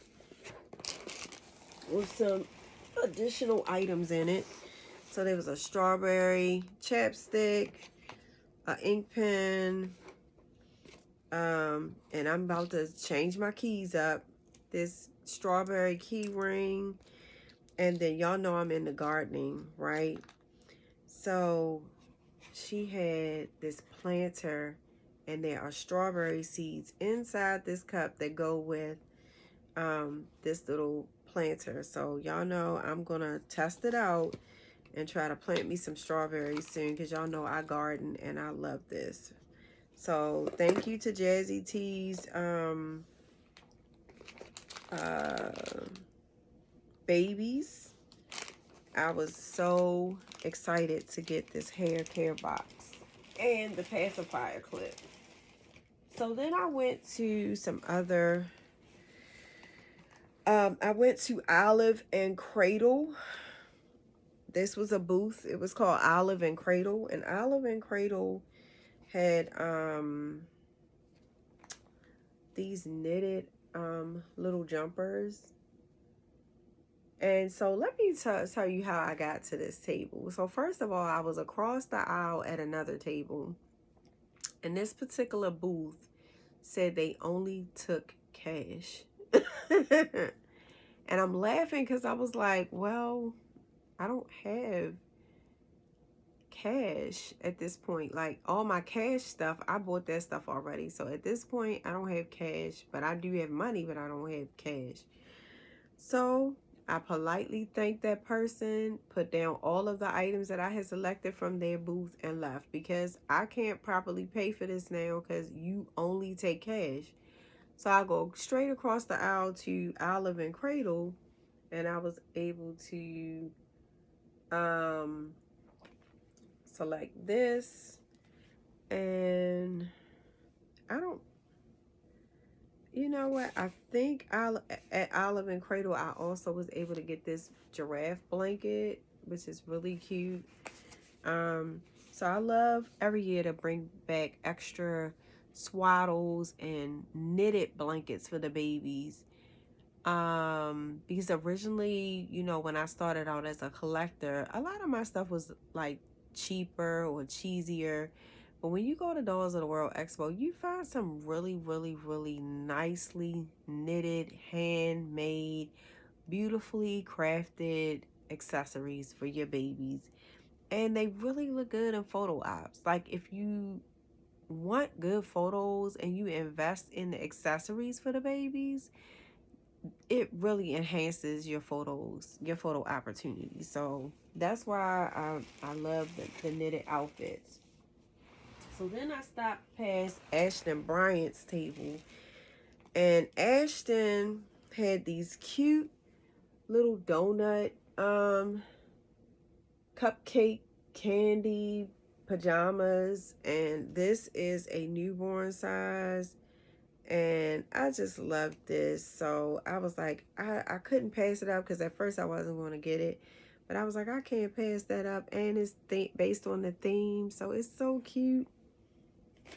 with some additional items in it. So there was a strawberry chapstick, an ink pen, and I'm about to change my keys up. This strawberry key ring, and then y'all know I'm into gardening, right? So she had this planter, and there are strawberry seeds inside this cup that go with this little planter. So y'all know I'm gonna test it out and try to plant me some strawberries soon, because y'all know I garden and I love this. So thank you to Jazzy T's Babies. I was so excited to get this hair care box and the pacifier clip. So then I went to some other, I went to Olive and Cradle. This was a booth. It was called Olive and Cradle. And Olive and Cradle had these knitted little jumpers. And so let me tell you how I got to this table. So first of all, I was across the aisle at another table. And this particular booth said they only took cash. And I'm laughing because I was like, well, I don't have cash at this point. Like all my cash stuff, I bought that stuff already. So at this point, I don't have cash, but I do have money, but I don't have cash. So I politely thanked that person, put down all of the items that I had selected from their booth and left, because I can't properly pay for this now because you only take cash. So I go straight across the aisle to Olive and Cradle, and I was able to select this. And I don't, you know what, I think at Olive and Cradle I also was able to get this giraffe blanket, which is really cute. So I love every year to bring back extra swaddles and knitted blankets for the babies. Because originally, you know, when I started out as a collector, a lot of my stuff was like cheaper or cheesier. But when you go to Dolls of the World Expo, you find some really, really, really nicely knitted, handmade, beautifully crafted accessories for your babies. And they really look good in photo ops. Like if you want good photos and you invest in the accessories for the babies, it really enhances your photos, your photo opportunities. So that's why I love the knitted outfits. So then I stopped past Ashton Bryant's table, and Ashton had these cute little donut cupcake candy pajamas, and this is a newborn size, and I just loved this. So I was like, I couldn't pass it up, because at first I wasn't going to get it, but I was like, I can't pass that up, and it's based on the theme, so it's so cute.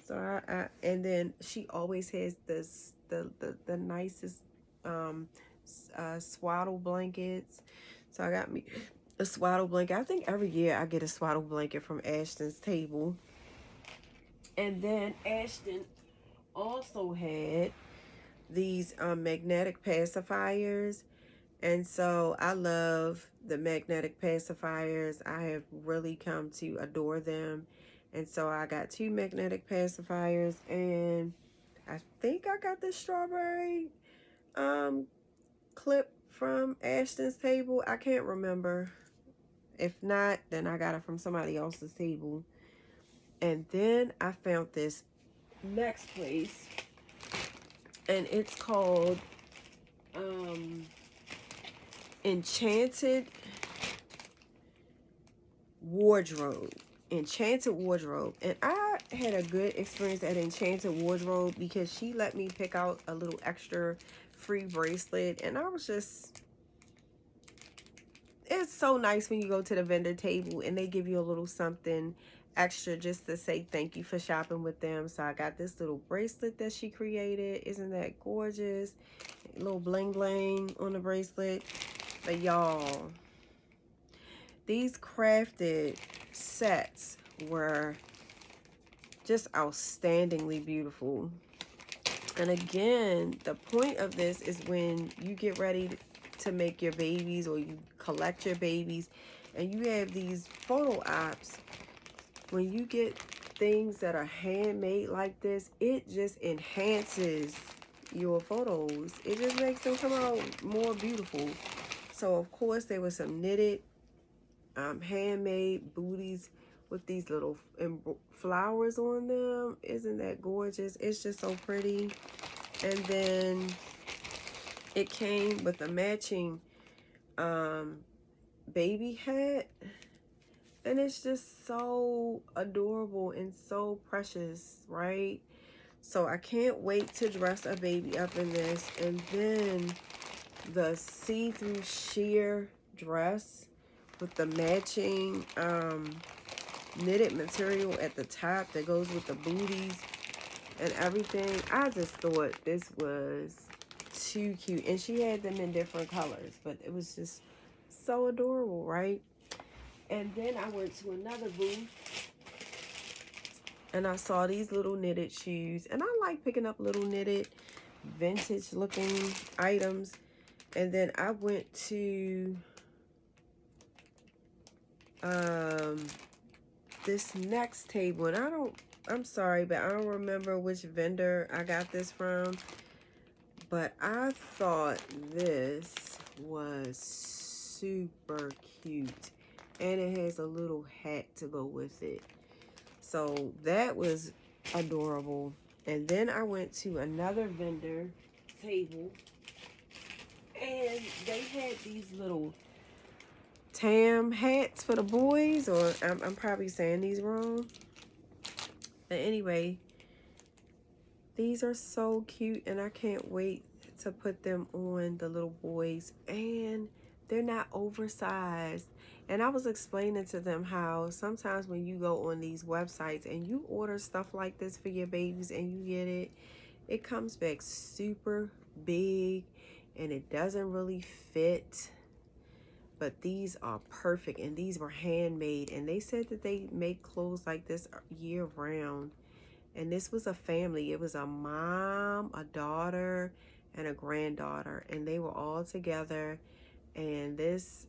So and then she always has this the nicest swaddle blankets. So I got me a swaddle blanket. I think every year I get a swaddle blanket from Ashton's table. And then Ashton also had these magnetic pacifiers. And so I love the magnetic pacifiers. I have really come to adore them. And so I got 2 magnetic pacifiers, and I think I got the strawberry clip from Ashton's table. I can't remember. If not, then I got it from somebody else's table. And then I found this next place, and it's called Enchanted Wardrobe. Enchanted Wardrobe. And I had a good experience at Enchanted Wardrobe because she let me pick out a little extra free bracelet, and I was just, it's so nice when you go to the vendor table and they give you a little something extra just to say thank you for shopping with them. So I got this little bracelet that she created. Isn't that gorgeous? A little bling bling on the bracelet. But y'all, these crafted sets were just outstandingly beautiful. And again, the point of this is when you get ready to make your babies, or you collect your babies, and you have these photo ops, when you get things that are handmade like this, it just enhances your photos. It just makes them come out more beautiful. So of course there was some knitted handmade booties with these little flowers on them. Isn't that gorgeous? It's just so pretty. And then it came with a matching baby hat, and it's just so adorable and so precious, right? So I can't wait to dress a baby up in this. And then the see-through sheer dress with the matching knitted material at the top that goes with the booties and everything. I just thought this was too cute. And she had them in different colors, but it was just so adorable, right? And then I went to another booth and I saw these little knitted shoes. And I like picking up little knitted, vintage looking items. And then I went to this next table. And I'm sorry, but I don't remember which vendor I got this from. But I thought this was super cute. And it has a little hat to go with it. So that was adorable. And then I went to another vendor table. And they had these little tam hats for the boys. Or I'm probably saying these wrong. But anyway, these are so cute. And I can't wait to put them on the little boys. And they're not oversized. And I was explaining to them how sometimes when you go on these websites and you order stuff like this for your babies and you get it, it comes back super big and it doesn't really fit. But these are perfect, and these were handmade. And they said that they make clothes like this year round. And this was a family. It was a mom, a daughter, and a granddaughter. And they were all together. And this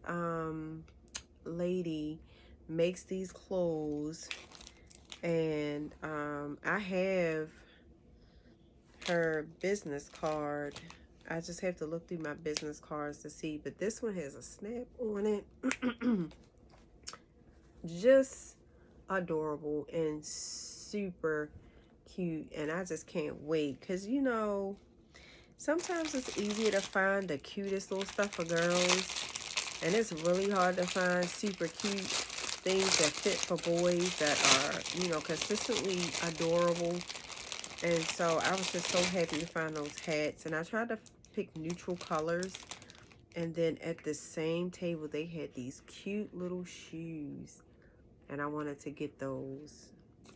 lady makes these clothes, and I have her business card. I just have to look through my business cards to see, but this one has a snap on it. Just adorable and super cute, and I just can't wait, because you know, sometimes it's easier to find the cutest little stuff for girls. And it's really hard to find super cute things that fit for boys that are, you know, consistently adorable. And so I was just so happy to find those hats. And I tried to pick neutral colors. And then at the same table, they had these cute little shoes. And I wanted to get those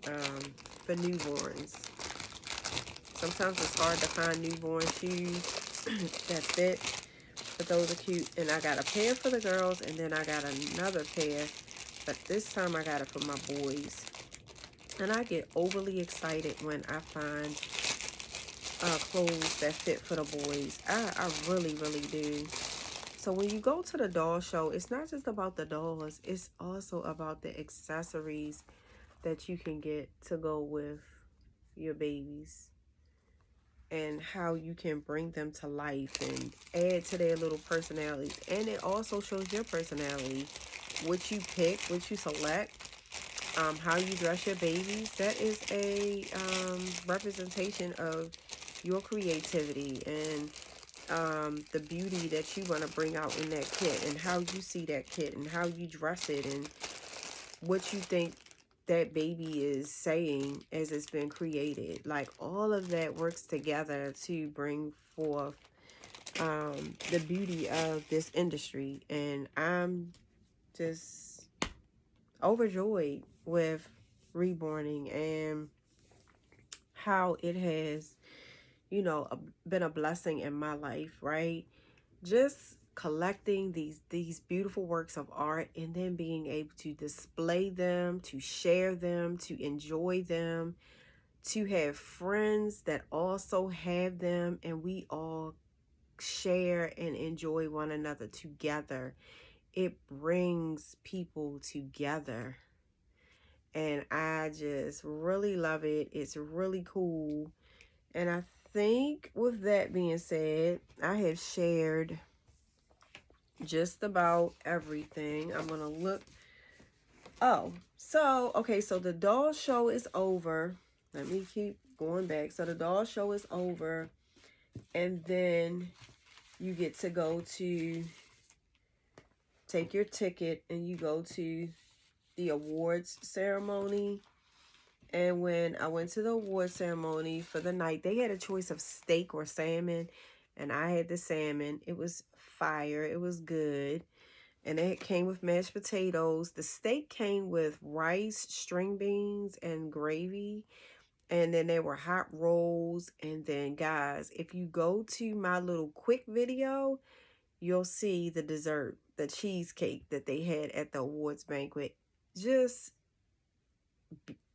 for newborns. Sometimes it's hard to find newborn shoes that fit. But those are cute. And I got a pair for the girls, and then I got another pair, but this time I got it for my boys. And I get overly excited when I find clothes that fit for the boys. I really, really do. So when you go to the doll show, it's not just about the dolls, it's also about the accessories that you can get to go with your babies, and how you can bring them to life and add to their little personalities. And it also shows your personality, what you pick, what you select, how you dress your babies. That is a representation of your creativity and the beauty that you want to bring out in that kit, and how you see that kit, and how you dress it, and what you think that baby is saying as it's been created. Like, all of that works together to bring forth the beauty of this industry. And I'm just overjoyed with Reborning and how it has, you know, been a blessing in my life, right? Just collecting these beautiful works of art, and then being able to display them, to share them, to enjoy them, to have friends that also have them, and we all share and enjoy one another together. It brings people together, and I just really love it. It's really cool. And I think with that being said, I have shared just about everything. I'm gonna look. Oh, so okay, so the doll show is over. Let me keep going back. So the doll show is over, and then you get to go to take your ticket, and you go to the awards ceremony. And when I went to the award ceremony for the night, they had a choice of steak or salmon. And I had the salmon. It was fire. It was good. And it came with mashed potatoes. The steak came with rice, string beans, and gravy. And then there were hot rolls. And then, guys, if you go to my little quick video, you'll see the dessert, the cheesecake that they had at the awards banquet. Just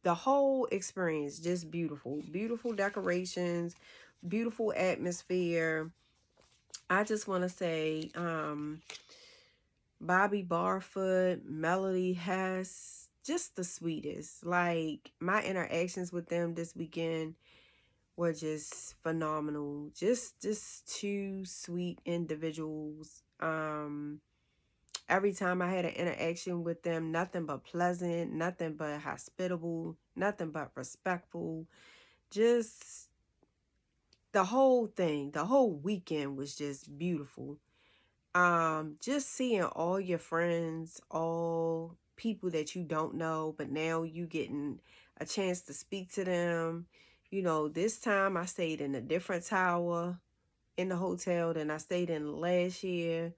the whole experience, just beautiful. Beautiful decorations, beautiful atmosphere. I just want to say, Bobby Barfoot, Melody Hess, just the sweetest. Like, my interactions with them this weekend were just phenomenal. Just two sweet individuals. Every time I had an interaction with them, nothing but pleasant, nothing but hospitable, nothing but respectful. Just the whole thing, the whole weekend was just beautiful. Just seeing all your friends, all people that you don't know, but now you getting a chance to speak to them. You know, this time I stayed in a different tower in the hotel than I stayed in last year.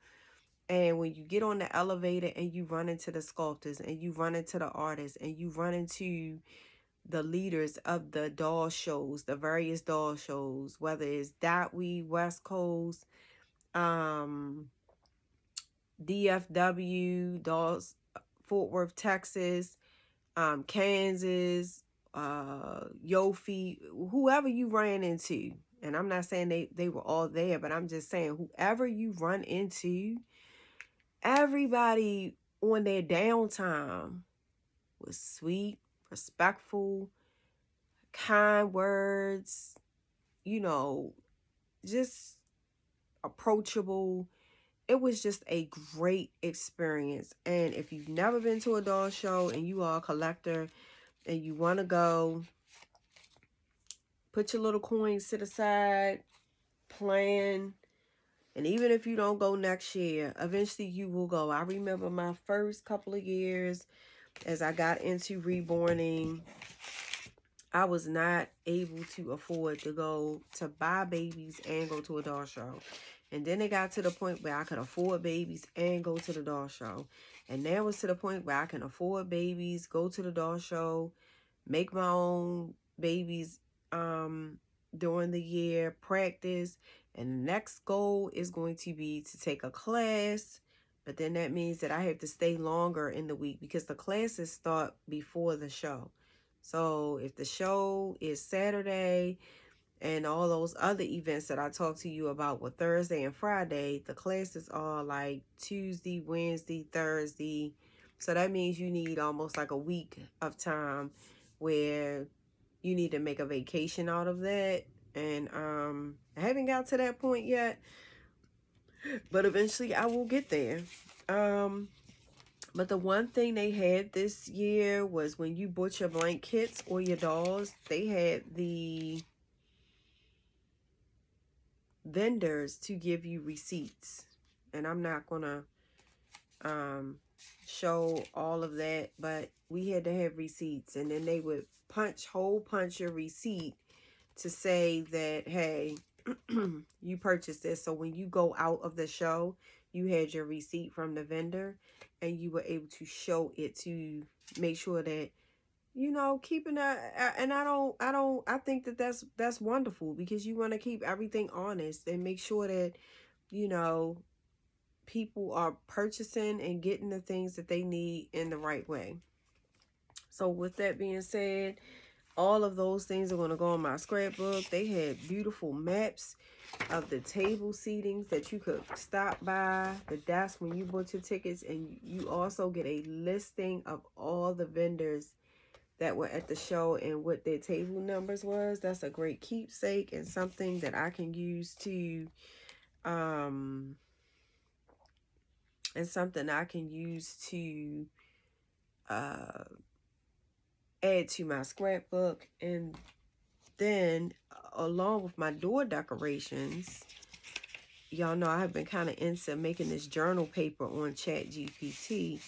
And when you get on the elevator and you run into the sculptors and you run into the artists and you run into the leaders of the doll shows, the various doll shows, whether it's DOTWE, West Coast, DFW, Dolls, Fort Worth, Texas, Kansas, Yofi, whoever you ran into. And I'm not saying they were all there, but I'm just saying whoever you run into, everybody on their downtime was sweet, respectful, kind words, you know, just approachable. It was just a great experience. And if you've never been to a doll show and you are a collector and you want to go, put your little coins to the side, plan. And even if you don't go next year, eventually you will go. I remember my first couple of years as I got into reborning, I was not able to afford to go to buy babies and go to a doll show. And then it got to the point where I could afford babies and go to the doll show. And now it's to the point where I can afford babies, go to the doll show, make my own babies during the year, practice. And the next goal is going to be to take a class. But then that means that I have to stay longer in the week because the classes start before the show. So if the show is Saturday and all those other events that I talked to you about were Thursday and Friday, the classes are like Tuesday, Wednesday, Thursday. So that means you need almost like a week of time where you need to make a vacation out of that. And I haven't got to that point yet, but eventually I will get there. But the one thing they had this year was when you bought your blank kits or your dolls, they had the vendors to give you receipts. And I'm not going to show all of that, but we had to have receipts. And then they would hole punch your receipt to say that, hey, you purchased this. So when you go out of the show, you had your receipt from the vendor and you were able to show it to make sure that, you know, keeping that. And I think that that's wonderful because you want to keep everything honest and make sure that, you know, people are purchasing and getting the things that they need in the right way. So with that being said, all of those things are going to go on my scrapbook. They had beautiful maps of the table seatings that you could stop by, the desk when you bought your tickets, and you also get a listing of all the vendors that were at the show and what their table numbers was. That's a great keepsake and something that I can use to add to my scrapbook. And then along with my door decorations, y'all know I've been kind of into making this journal paper on ChatGPT,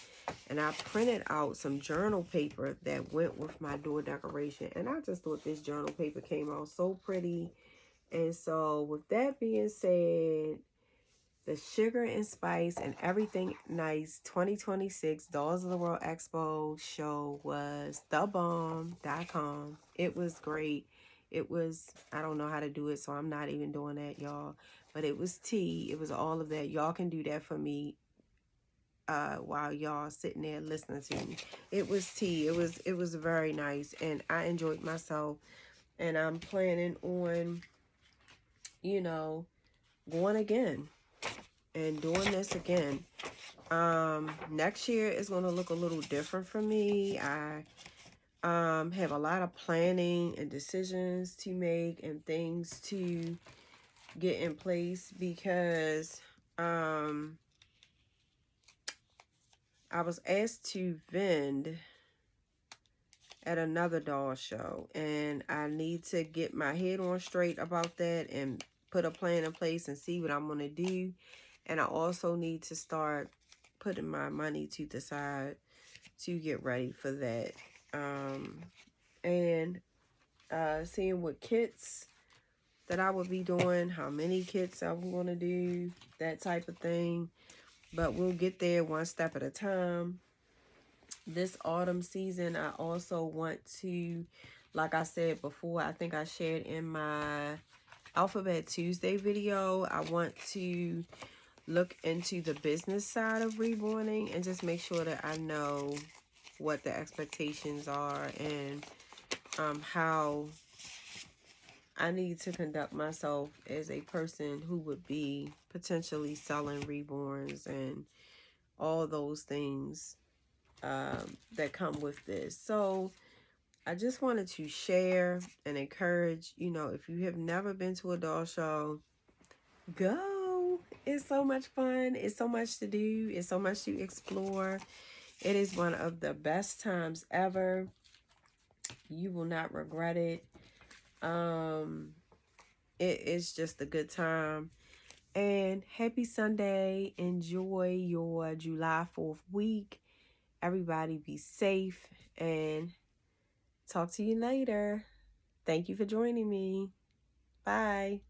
and I printed out some journal paper that went with my door decoration, and I just thought this journal paper came out so pretty. And so with that being said, the Sugar and Spice and Everything Nice 2026 Dolls of the World Expo show was thebomb.com. It was great. It was, I don't know how to do it, so I'm not even doing that, y'all. But it was tea. It was all of that. Y'all can do that for me while y'all sitting there listening to me. It was tea. It was very nice, and I enjoyed myself. And I'm planning on, you know, going again and doing this again. Next year is going to look a little different for me. I have a lot of planning and decisions to make and things to get in place, because I was asked to vend at another doll show, and I need to get my head on straight about that and put a plan in place and see what I'm going to do. And I also need to start putting my money to the side to get ready for that. And seeing what kits that I would be doing, how many kits I'm going to do, that type of thing. But we'll get there one step at a time. This autumn season, I also want to, like I said before, I think I shared in my Alphabet Tuesday video, I want to look into the business side of reborning and just make sure that I know what the expectations are and how I need to conduct myself as a person who would be potentially selling reborns and all those things that come with this. So I just wanted to share and encourage, you know, if you have never been to a doll show, go. It's so much fun. It's so much to do. It's so much to explore. It is one of the best times ever. You will not regret it. It is just a good time. And happy Sunday. Enjoy your July 4th week. Everybody be safe, and talk to you later. Thank you for joining me. Bye.